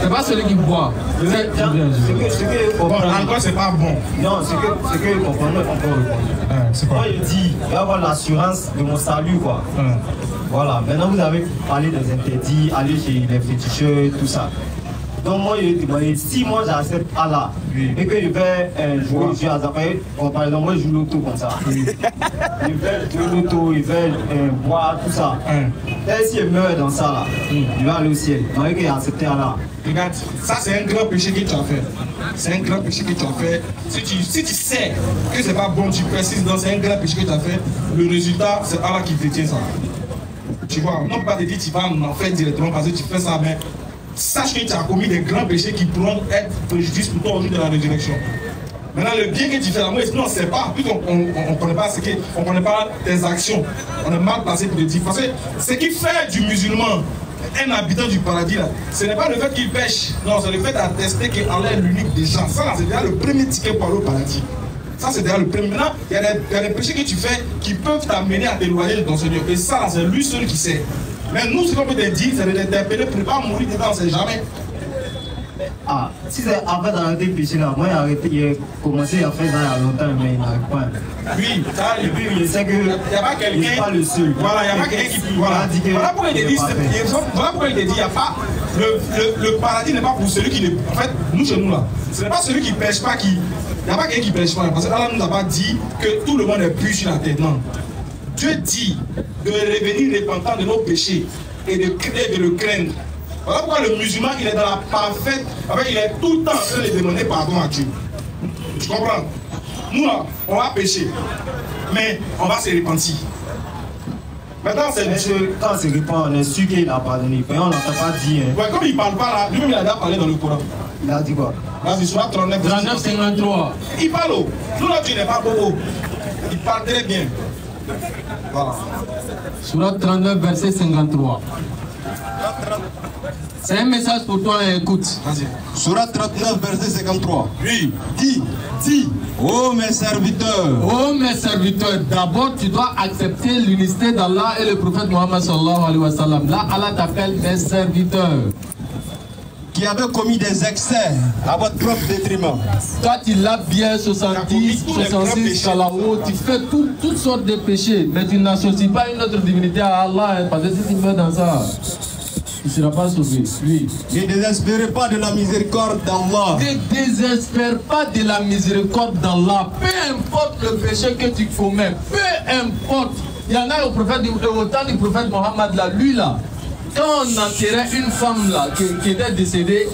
H: c'est pas celui qui boit.
A: L'alcool c'est pas bon.
K: Non, c'est que comprenez encore.
A: C'est quoi?
K: Moi il dit, il va avoir l'assurance de mon salut, quoi. Voilà, maintenant vous avez parlé des interdits, aller chez les féticheurs, tout ça. Donc moi, si moi j'accepte Allah et que je vais jouer à Zappaï, par exemple, moi je joue l'auto comme ça. Je vais jouer l'auto, je vais boire, tout ça. Et si je meurs dans ça, là, je vais aller au ciel. Moi, que j'ai accepté Allah.
A: Regarde, ça c'est un grand péché que tu as fait. C'est un grand péché que tu as fait. Si tu sais que c'est pas bon, tu précises dans c'est un grand péché que tu as fait, le résultat c'est Allah qui détient ça. Tu vois, on ne peut pas te dire tu vas en faire directement parce que tu fais ça, mais sache que tu as commis des grands péchés qui pourront être préjudice pour toi au jour de la résurrection. Maintenant, le bien que tu fais, moi, non, c'est pas, puisqu'on ne connaît pas on connaît pas tes actions, on est mal placé pour te dire. Parce que ce qui fait du musulman un habitant du paradis, là, ce n'est pas le fait qu'il pêche, non, c'est le fait d'attester qu'Allah est l'unique des gens. Ça, c'est déjà le premier ticket pour aller au paradis. Ça, c'est déjà le premier. Maintenant, il y a des péchés que tu fais qui peuvent t'amener à t'éloigner de ton Seigneur. Et ça, c'est lui seul qui sait. Mais nous, ce qu'on peut te dire, c'est de t'interpeller pour ne pas mourir dedans, on ne sait jamais.
K: Ah, si c'est après d'arrêter le péché là, moi j'ai commencé à faire ça il y a longtemps, mais il n'arrive pas.
A: Oui, ça,
K: et puis je sais que il n'y a pas quelqu'un. Il n'est pas le seul.
A: Voilà, il n'y a pas quelqu'un qui peut. Voilà pourquoi il te dit, il n'y a pas. Le paradis n'est pas pour celui qui ne. En fait, nous chez nous là, ce n'est pas celui qui ne pêche pas qui. Il n'y a pas quelqu'un qui ne pêche pas. Parce que Allah ne nous a pas dit que tout le monde est pur sur la tête. Non. Dieu dit de revenir repentant de nos péchés et de le craindre. Voilà pourquoi le musulman, il est dans la parfaite. Il est tout le temps en train de demander pardon à Dieu. Tu comprends? Nous là, on va pécher. Mais on va se repentir.
B: Maintenant, c'est.
K: Quand on se répand, on est sûr qu'il a pardonné. Mais on n'entend pas dire.
B: Ouais, comme il ne parle pas là, lui-même il a déjà parlé dans le Coran.
K: Il a dit quoi?
B: Vas-y, sur 39,
H: 39-53.
B: Il parle. Nous, là, tu n'es pas bobo. Il parle très bien. Voilà.
H: Surat 39, verset 53. C'est un message pour toi, écoute.
B: Vas-y.
L: Surat 39, verset 53.
B: Oui.
L: Dis. Oh mes serviteurs.
H: Oh mes serviteurs, d'abord tu dois accepter l'unicité d'Allah et le prophète Mohammed sallallahu alayhi wa sallam. Là, Allah t'appelle mes serviteurs.
L: Qui avaient commis des excès à votre propre détriment.
H: Toi, tu l'as bien 70, 66, Salahou, tu fais toutes sortes de péchés, mais tu n'associes pas une autre divinité à Allah, hein, parce que si tu meurs dans ça, tu ne seras pas sauvé. Oui.
L: Ne désespérez pas de la miséricorde d'Allah.
H: Ne désespère pas de la miséricorde d'Allah. Peu importe le péché que tu commets, peu importe. Il y en a au temps du prophète Mohammed, là, lui là. Quand on enterrait une femme là qui était décédée,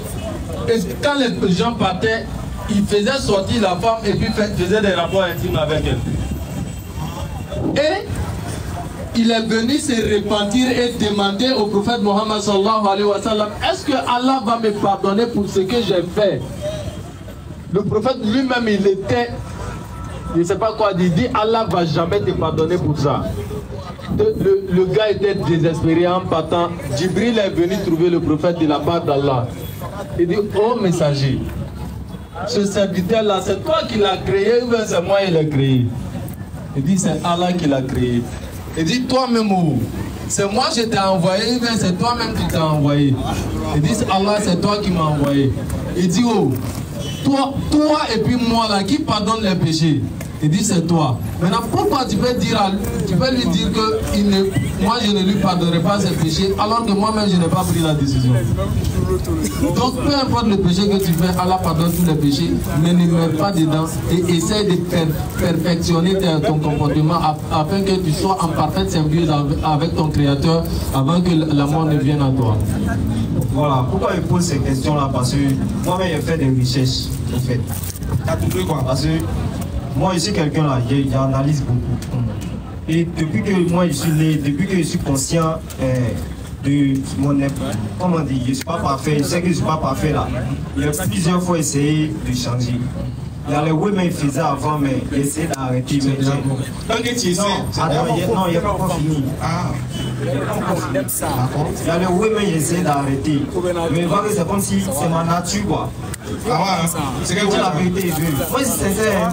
H: et quand les gens partaient, ils faisaient sortir la femme et puis faisaient des rapports intimes avec elle. Et il est venu se repentir et demander au prophète Mohammed sallallahu alayhi wa sallam, est-ce que Allah va me pardonner pour ce que j'ai fait? Le prophète lui-même, il était, je ne sais pas quoi, il dit, Allah ne va jamais te pardonner pour ça. Le gars était désespéré en partant. Djibril est venu trouver le prophète de la part d'Allah. Il dit, oh messager, ce serviteur-là, c'est toi qui l'as créé ou c'est moi qui l'ai créé? Il dit, c'est Allah qui l'a créé. Il dit, toi-même, c'est moi qui t'ai envoyé ou c'est toi-même qui t'as envoyé? Il dit, Allah, c'est toi qui m'as envoyé. Il dit, oh, toi et puis moi là, qui pardonne les péchés? Il dit c'est toi. Maintenant pourquoi tu peux lui dire que moi je ne lui pardonnerai pas ses péchés alors que moi-même je n'ai pas pris la décision? Donc peu importe le péché que tu fais, Allah pardonne tous les péchés, mais ne meurs pas dedans et essaie de perfectionner ton comportement afin que tu sois en parfaite symbiose avec ton Créateur avant que la mort ne vienne à toi.
K: Voilà, pourquoi je pose ces questions-là? Parce que moi-même j'ai fait des recherches en fait.
B: T'as trouvé quoi?
K: Parce que moi je suis quelqu'un là, j'analyse beaucoup. Et depuis que moi je suis né, depuis que je suis conscient de mon comment on dit, je ne suis pas parfait, je sais que je ne suis pas parfait là. Il a plusieurs fois essayé de changer. Il y a les oui mais il faisait avant, mais il essayait d'arrêter.
B: Donc tu essaies?
K: Non, il n'y a pas encore fini. Il y a les oui mais il essaie d'arrêter. Mais c'est comme si c'est ma nature quoi.
B: Ah ouais, c'est quelque chose.
K: La vérité, moi c'est sincère.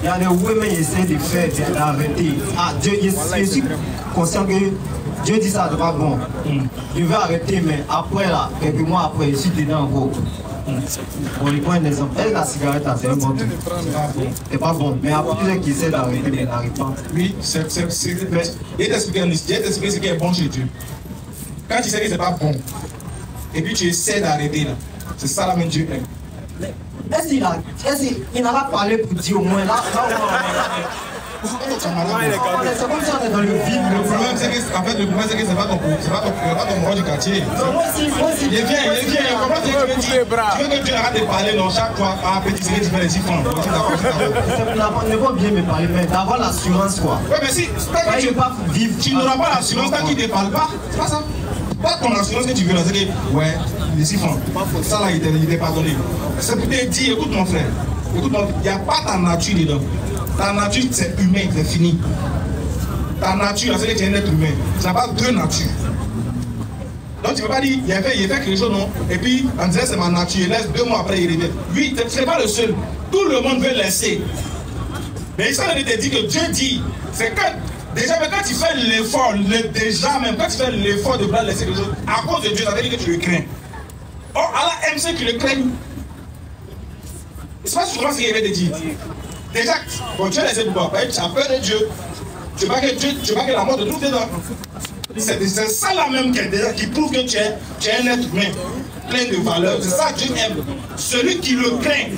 K: Il y a des oui mais il essaie de faire, d'arrêter. Ah Dieu, je suis conscient que Dieu dit ça, c'est pas bon. Je vais arrêter, mais après là, quelques mois après, je suis dedans encore. On lui prend un exemple. La cigarette, c'est un bon truc. C'est pas bon. Mais après, plusieurs qui essaient d'arrêter, mais n'arrivent pas.
B: Oui, c'est. Il t'explique ce qui est bon chez Dieu. Quand tu sais que c'est pas bon, et puis tu essaies d'arrêter là, c'est ça la même Dieu aime.
K: Est-ce qu'il n'a pas parlé pour dire au moins là? C'est comme si on est dans le vide.
B: Le problème c'est que c'est pas ton roi du quartier. Il vient, comment tu veux que Dieu arrête de parler dans chaque fois à petit c'est que tu fais les chiffres.
K: Ne pas bien me parler, mais d'avoir l'assurance quoi.
B: Ouais mais si tu n'auras pas l'assurance tant qu'il ne te parle pas, c'est pas ça. Pas ton assurance que tu veux là, c'est que ouais, les chiffres, ça là il t'est pardonné. C'est pour te dire, écoute mon frère, il n'y a pas ta nature dedans. Ta nature, c'est humain, c'est fini. Ta nature, c'est que tu es un être humain. Tu n'as pas deux natures. Donc tu ne peux pas dire, il a fait quelque chose, non? Et puis, on dirait c'est ma nature, il laisse 2 mois après, il revient. Oui, tu n'es pas le seul. Tout le monde veut laisser. Mais ça ne te dit que Dieu dit, c'est que, déjà, mais quand tu fais l'effort, quand tu fais l'effort de vouloir laisser quelque chose, à cause de Dieu, ça veut dire que tu le crains. Or, Allah aime ceux qui le craignent. C'est pas souvent ce qu'il avait dit. Déjà, quand tu as laissé pouvoir, tu as peur de Dieu. Tu veux que la mort te trouve dedans. C'est ça là même qui prouve que tu es un être humain, plein de valeurs. C'est ça que Dieu aime. Celui qui le craint.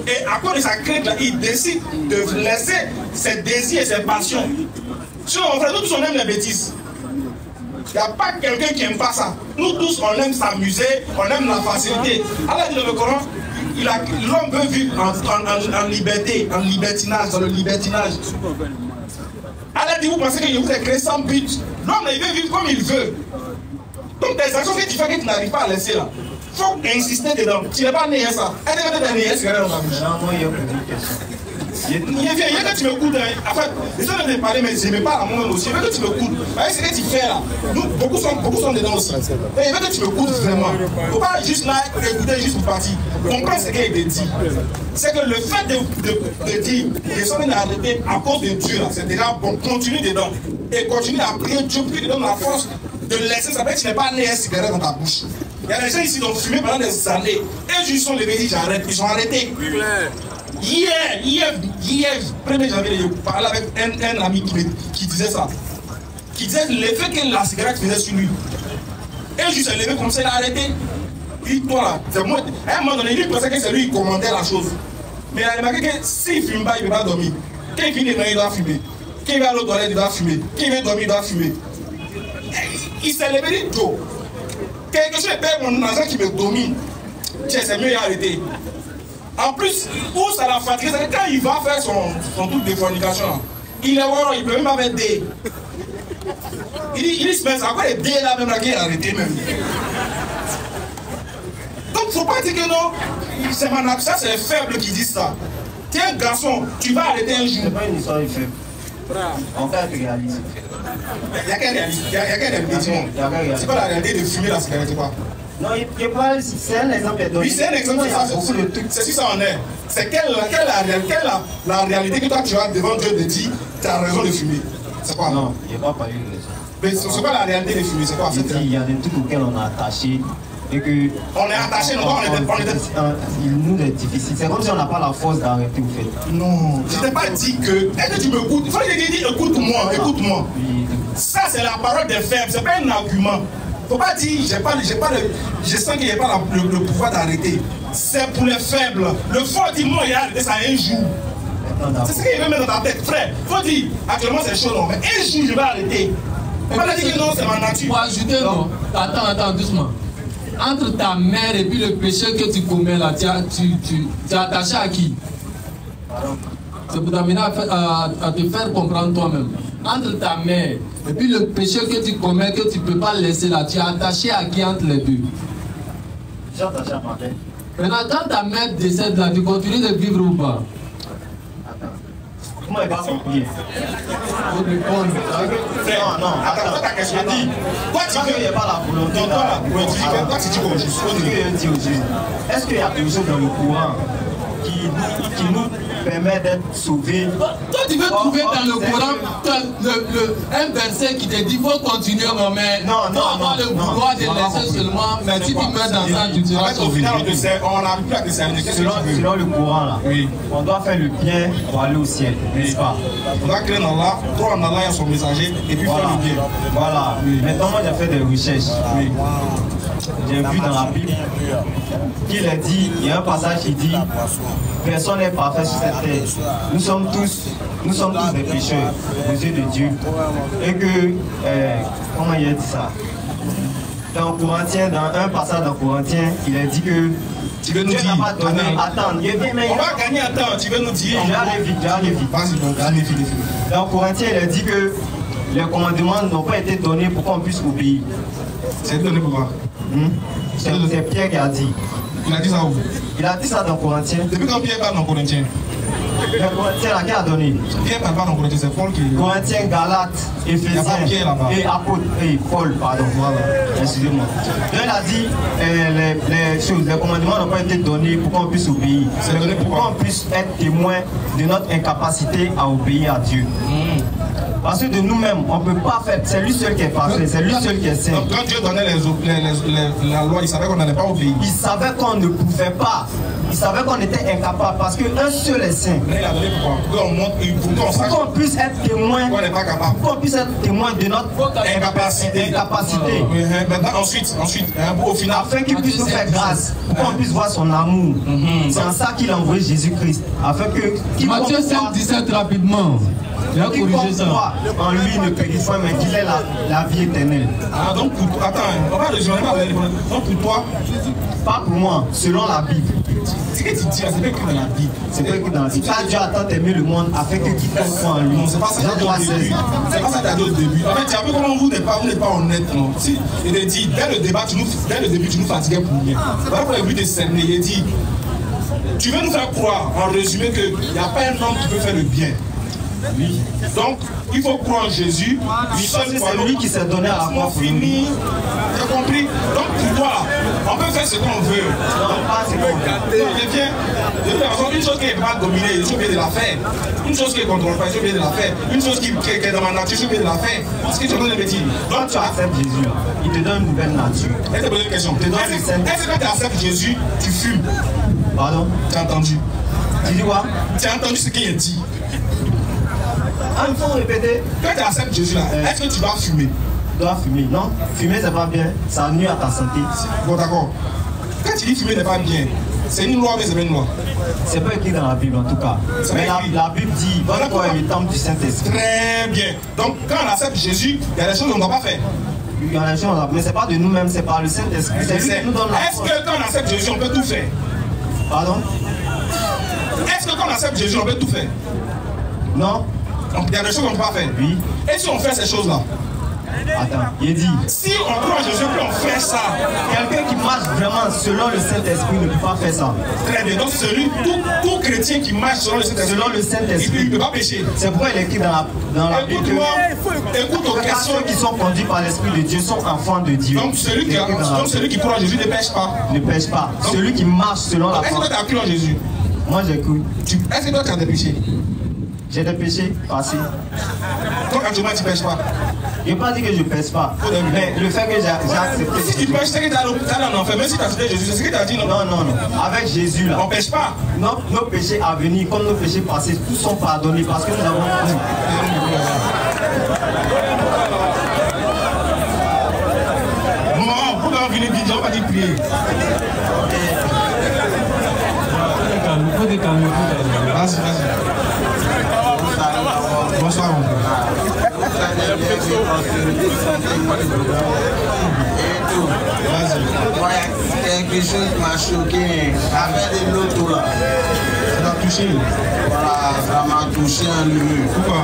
B: Et à cause de sa crainte, là, il décide de laisser ses désirs et ses passions. Sur mon frère, nous tous on aime les bêtises. Il n'y a pas quelqu'un qui n'aime pas ça. Nous tous on aime s'amuser, on aime la facilité. Allah dit dans le Coran, l'homme veut vivre en liberté, en libertinage, dans le libertinage. Allah dit, vous pensez que je vous ai créé sans but. L'homme, il veut vivre comme il veut. Donc, des actions que tu fais que tu n'arrives pas à laisser là, il faut insister dedans. Tu n'es pas né à ça. Elle est né à cigarette dans ta bouche.
K: Non, moi, il y a une question.
B: Il y a que tu me coûtes. En fait, les gens ne parler, mais je ne me parle à moi-même aussi. Il veut que tu me coûtes. Avec ce que tu fais là, nous, beaucoup sont dedans aussi. Et il veut que tu me coûtes vraiment. Il ne faut pas juste là écouter juste une partie. Comprends ce qu'il te dit. C'est que le fait de dire que ça vient arrêter à cause de Dieu, c'est déjà bon. Continue dedans. Et continue à prier Dieu pour qu'il te donne la force de laisser. Ça veut dire que tu n'es pas né à cigarette dans ta bouche. Il y a des gens ici qui ont fumé pendant des années. Et ils sont levés et j'arrête. Ils sont arrêtés. Hier, 1er janvier, je parlais avec un ami qui disait ça. Qui disait l'effet que la cigarette faisait sur lui. Et juste levé comme ça, il a arrêté. Il dit, toi là, c'est moi. À un moment donné, il pensait que c'est lui qui commandait la chose. Mais il a remarqué que s'il ne fume pas, il ne peut pas dormir. Quand il finit de il doit fumer. Quand il va à l'autre toilette, il doit fumer. Quand il veut dormir, il doit fumer. Il s'est levé et dit, Joe, quelque chose de perd mon argent qui me domine. Tiens, c'est mieux d'arrêter. En plus, où ça l'a fatigué, c'est que quand il va faire son truc de fornication, il est voilà, il ne peut même pas mettre des. Il se met encore les dés là même là qu'il a arrêté même. Donc il ne faut pas dire que non, c'est ça c'est les faibles qui disent ça. Tu es un garçon, tu vas arrêter un jour.
K: C'est pas une histoire de faible. On fait être réaliste.
B: Il n'y a qu'un réalité. C'est quoi la réalité de fumer la cigarette, c'est quoi?
K: Non, c'est un exemple.
B: Oui, c'est un exemple, c'est si ça en est. C'est quelle la réalité que toi tu as devant Dieu de dire, tu as raison de fumer. C'est quoi?
K: Non, il n'y a pas parlé de raison.
B: Mais c'est quoi la réalité de fumer? C'est quoi?
K: Il y a des trucs auxquels on est attaché. Et que
B: on est attaché,
K: il nous est difficile. C'est comme si on n'a pas la force d'arrêter au fait.
B: Non, je t'ai pas dit que. Est-ce que tu m'écoutes? Il faut que je te dise, écoute-moi, écoute-moi. Ça, c'est la parole des faibles, c'est pas un argument. Faut pas dire, je sens qu'il n'y a pas le pouvoir d'arrêter. C'est pour les faibles. Le fort dit, moi, il a arrêté ça un jour. C'est ce qu'il veut mettre dans ta tête, frère. Faut dire, actuellement c'est chaud, non, mais un jour, je vais arrêter. Faut pas dire que non, c'est ma nature.
H: Pour ajouter, non. Attends, doucement. Entre ta mère et puis le péché que tu commets là, tu es attaché à qui? C'est pour t'amener à te faire comprendre toi-même. Entre ta mère et puis le péché que tu commets, que tu ne peux pas laisser là, tu es attaché à qui entre les deux?
K: Je suis attaché à ma mère.
H: Maintenant, quand ta mère décède là, tu continues de vivre ou pas?
K: Comment elle va s'oublier?
B: Non, attends, ta question dit. Toi, tu veux.
K: Il n'y a pas la volonté.
B: Toi, tu dis au juste.
K: Est-ce qu'il y a quelque chose dans le courant qui nous permet d'être sauvés?
H: Toi, tu veux trouver dans le Coran un verset qui te dit qu'il faut continuer, non, mais
K: non,
H: avoir le pouvoir de laisser seulement, mais si tu meurs dans ça, tu seras sauvé.
B: Au final, on a plus à discerner.
K: Selon le Coran, là, on doit faire le bien pour aller au ciel, n'est-ce pas?
B: On doit créer en Allah, toi en Allah, il y a son messager, et puis faire le bien.
K: Voilà. Maintenant, moi, j'ai fait des recherches. J'ai vu dans la Bible qu'il a dit, il y a un passage qui dit, personne n'est parfait sur cette terre. Nous sommes tous des pécheurs aux yeux de Dieu. Et que, comment il a dit ça? Dans Corinthiens, dans un passage dans Corinthiens, il a dit que
B: tu veux nous dire,
K: attends,
B: on va gagner un temps, tu veux nous dire.
K: Je vais aller vite.
B: Vas-y, donc, allez vite.
K: Dans Corinthiens, il a dit que les commandements n'ont pas été donnés pour qu'on puisse obéir.
B: C'est donné pour quoi?
K: C'est Pierre qui a dit.
B: Il a dit ça où?
K: Il a dit ça dans Corinthiens.
B: Depuis quand Pierre parle dans Corinthiens?
K: Le Corinthien, qui a donné?
B: Pierre parle pas dans Corinthiens, c'est Paul qui.
K: Corinthiens, Galates, Éphésiens et Apôtres, et Paul, pardon, voilà. Excusez-moi. Il a dit les commandements n'ont pas été donnés pour qu'on puisse obéir. C'est donné pour qu'on puisse être témoin de notre incapacité à obéir à Dieu. Parce que de nous-mêmes, on ne peut pas faire. C'est lui seul qui est parfait, c'est lui seul qui est saint.
B: Quand Dieu donnait la loi, il savait qu'on n'allait pas obéir.
K: Il savait qu'on ne pouvait pas. Il savait qu'on était incapable parce qu'un seul est saint.
B: Mais il a donné pourquoi?
K: Pour qu'on puisse être témoin.
B: On n'est pas capable.
K: Pour qu'on puisse être témoin de notre incapacité.
B: Maintenant, ensuite, au final.
K: Afin qu'il puisse nous faire grâce. Pour qu'on puisse voir son amour. C'est en ça qu'il a envoyé Jésus-Christ. Afin que.
H: Matthieu 5,17 rapidement. Il a corrigé ça.
K: En lui ne périsse pas, mais qu'il ait la vie éternelle.
B: Ah, donc, attends, on va résumer. Donc, pour toi,
K: Pas pour moi, selon la Bible.
B: Ce que tu dis, c'est pas écrit dans la Bible.
K: C'est pas écrit dans la Bible. Car Dieu a tant aimé le monde afin que quiconque croit en lui.
B: Non, c'est pas ça que tu as dit au début. C'est pas ça que tu as dit au début. En fait, tu as vu comment vous n'êtes pas honnête, non? Si, il a dit, dès le début, tu nous fatiguais pour rien. Voilà pour le but de cerner. Il a dit, tu veux nous faire croire, en résumé, qu'il n'y a pas un homme qui peut faire le bien. Oui. Donc, il faut croire en Jésus.
K: C'est lui qui s'est donné à la mort.
B: Fini. Tu as compris? Donc, pour toi, on peut faire ce qu'on veut.
K: Non, pas ce qu'on veut.
B: Une chose qui n'est pas dominée, je suis obligé de la faire. Une chose qui est contrôlée, je suis obligé de la faire. Une chose qui est dans ma nature, je suis obligé de la faire. Ce que tu as besoin de me dire.
K: Donc, tu acceptes Jésus. Il te donne une nouvelle nature.
B: Est-ce que tu poses une question? Est-ce que quand tu acceptes Jésus, tu fumes?
K: Pardon?
B: Tu as entendu?
K: Tu dis quoi?
B: Tu as entendu ce qu'il a dit?
K: Ah, il faut répéter.
B: Quand tu acceptes Jésus là, est-ce que tu vas fumer?
K: Tu dois fumer. Non, fumer c'est pas bien. Ça nuit à ta santé.
B: Bon, d'accord. Quand tu dis fumer n'est pas bien, c'est une loi mais c'est pas une loi?
K: C'est pas écrit dans la Bible en tout cas. Mais la Bible dit, votre corps est le temple du Saint-Esprit.
B: Très bien. Donc quand on accepte Jésus, il y a des choses qu'on ne doit pas faire.
K: Il y a des choses, mais c'est pas de nous-mêmes, c'est par le Saint-Esprit. C'est lui qui nous donne la
B: Est-ce que quand on accepte Jésus, on peut tout faire?
K: Pardon?
B: Est-ce que quand on accepte Jésus, on peut tout faire?
K: Non.
B: Donc il y a des choses qu'on ne peut pas faire.
K: Oui.
B: Et si on fait ces choses-là?
K: Attends, il dit.
B: Si on croit en Jésus, puis on fait ça.
K: Quelqu'un qui marche vraiment selon le Saint-Esprit ne peut pas faire ça.
B: Très bien. Donc tout chrétien qui marche selon le Saint-Esprit, il ne peut pas pécher.
K: C'est pourquoi il est écrit dans la Bible que
B: écoute aux questions
K: qui sont conduits par l'Esprit de Dieu sont enfants de Dieu.
B: Donc celui qui croit en Jésus ne pêche pas.
K: Ne pêche pas. Donc, celui qui marche selon la
B: parole. Est-ce que tu as cru en Jésus?
K: Moi j'ai cru.
B: Est-ce que toi tu as des péchés?
K: J'ai des péchés passés.
B: Donc actuellement tu ne pêches pas?
K: Je n'ai pas dit que je ne pêche pas. Mais le fait que j'ai accepté.
B: Si tu pêches, c'est que tu as un enfer. Même si tu as accepté Jésus, c'est ce que tu as dit, non?
K: Non. Avec Jésus là.
B: On ne pêche pas.
K: Nos péchés à venir, comme nos péchés passés, tous sont pardonnés parce que nous avons cru.
B: Maman, pourquoi on vient dire, on va dire prier? Vas-y. Bonsoir, mon frère.
M: Vas-y. Quelque chose m'a choqué. Avec de l'auto là.
B: Ça t'a touché?
M: Voilà, ça m'a touché en lui.
B: Pourquoi?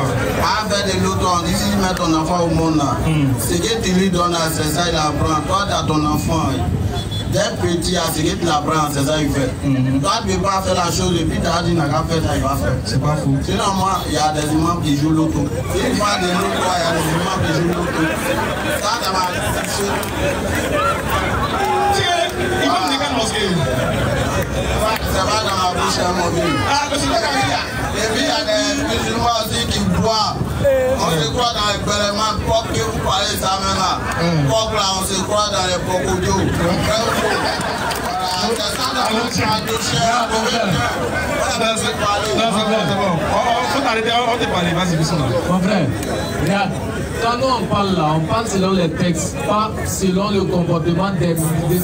M: Avec de l'auto, on dit si tu mets ton enfant au monde là, ce que tu lui donnes, c'est ça il apprend. Toi, tu as ton enfant. Dès petit, à ce que tu l'apprends, c'est ça qu'il fait. Toi, tu ne peux pas faire la chose et puis tu as dit, il n'a qu'à faire ça, il va faire.
B: C'est pas fou.
M: Sinon, moi, il y a des imams qui jouent l'auto. Si il parle de l'auto, il y a des imams qui jouent l'auto. Ça m'a touché.
B: Imam de quelle mosquée?
M: Ça va dans ma bouche à mon vie.
B: Ah, mais c'est pas comme ça.
M: Et puis, il y a des musulmans aussi qui boivent. On se croit dans les bêlements, pour que vous parlez de ça même là. Pour là, on se croit dans les pocodios. C'est ça dans le chat de cher.
B: Non, c'est bon. Faut t'arrêter, on te parle. Vas-y,
H: mon frère, regarde. Quand nous on parle là, on parle selon les textes, pas selon le comportement de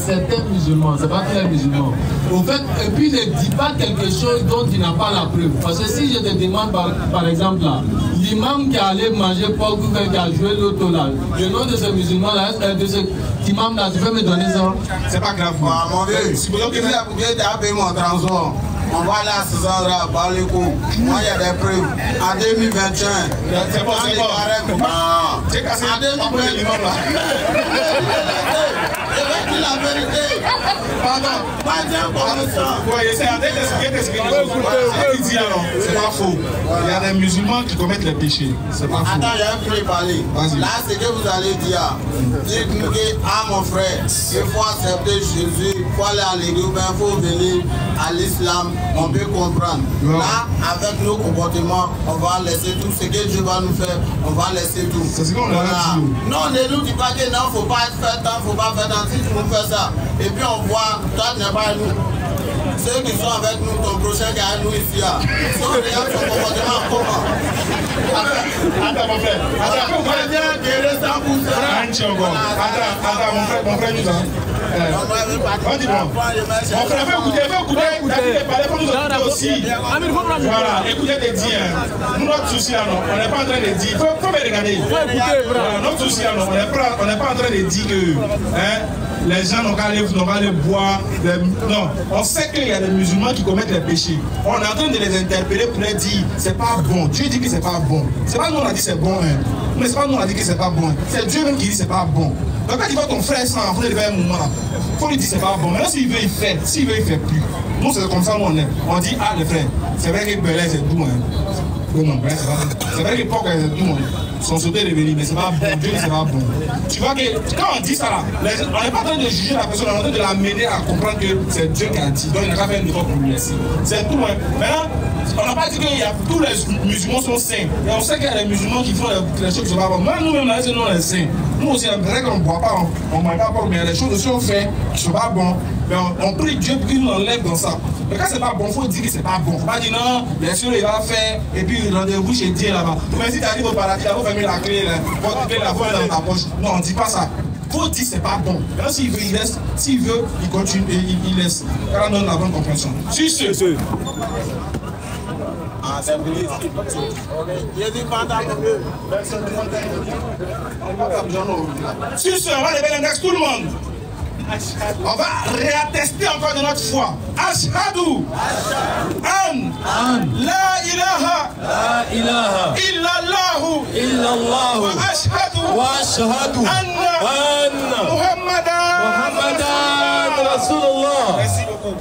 H: certains musulmans. C'est pas tous les musulmans. Au fait, et puis ne dis pas quelque chose dont tu n'as pas la preuve. Parce que si je te demande par exemple là, l'imam qui est allé manger porc ou qui a joué l'auto là, le nom de ce musulman là, de ce imam là, tu peux me donner ça?
B: C'est pas grave.
M: Mon vieux, si vous avez payé mon transport, on va aller à 600 à Baléco. Moi, il y a des preuves. En 2021,
B: c'est bon, c'est bon.
M: C'est cassé. En 2021, je vais dire la vérité.
B: Pardon.
M: Pas dire comme ça.
B: Oui, c'est c'est pas faux. Il y a des musulmans qui commettent les péchés. C'est pas faux.
M: Attends, j'ai un peu parler. Là, c'est que vous allez dire. Dites-nous que, ah mon frère, il faut accepter Jésus, il faut aller à l'église, il faut venir à l'islam, on peut comprendre. Là, avec nos comportements, on va laisser tout ce que Dieu va nous faire, on va laisser tout.
B: C'est ce qu'on a dit.
M: Non, ne nous dis pas que non, il ne faut pas faire tant, il ne faut pas faire tant, si tu nous fais ça. Et puis on voit, toi tu n'es pas à nous. Ceux qui sont avec nous, ton prochain qui est à nous ici, si on regarde son comportement, comment?
B: Attends, mon frère. Attends,
M: on va bien guérir 100%.
B: Attends, mon frère nous a. On dit bon. Mon frère, fais écouter. aussi. Voilà, écoutez des dires. Nous, notre souci, on n'est pas en train de dire. Il faut me regarder. Voilà, notre souci, on n'est pas en train de dire que les gens n'ont qu'à aller boire. Non, on sait qu'il y a des musulmans qui commettent des péchés. On est en train de les interpeller pour leur dire c'est pas bon. Dieu dit que c'est pas bon. C'est pas nous on a dit c'est bon. Mais c'est pas nous on a dit que c'est pas bon. C'est Dieu même qui dit c'est pas bon. Donc quand tu vois ton frère sans enfant, il fait un moment là. Il faut lui dire c'est pas bon. Maintenant s'il veut, il fait. S'il veut, il fait plus. Nous c'est comme ça nous on est. On dit ah les frères, c'est vrai que Belay c'est doux. C'est vrai que Porc c'est doux. Son sauté est revenu, mais c'est pas bon. Dieu c'est pas bon. Tu vois que quand on dit ça là, on n'est pas en train de juger la personne, on est en train de l'amener à comprendre que c'est Dieu qui a dit. Donc il n'a qu'à faire une effort pour lui laisser. C'est tout. Maintenant, on n'a pas dit que tous les musulmans sont saints. Et on sait qu'il y a des musulmans qui font les choses qui sont pas bonnes. Même nous-mêmes, on est nous les saints. Nous aussi, c'est vrai qu'on ne boit pas, on ne mange pas, mais il y a des choses aussi qu'on fait qui ne sont pas bonnes. Mais on prie Dieu pour qu'il nous enlève dans ça. Mais quand c'est pas bon, il faut dire que c'est pas bon. Il ne faut pas dire non, bien sûr, il va faire, et puis rendez-vous chez Dieu là-bas. Mais si tu arrives au paradis, il faut fermer la clé, votre clé la voix dans ta poche. Non, on ne dit pas ça. Il faut dire que c'est pas bon. Maintenant, s'il veut, il laisse. S'il veut, il continue et il laisse. Car on donne la bonne compréhension. Sur ce. Sur ce, on va lever l'index tout le monde. On va réattester encore de notre foi. Ashhadu an la ilaha illallah wa ashhadu anna Muhammadan Rasulullah. Merci beaucoup.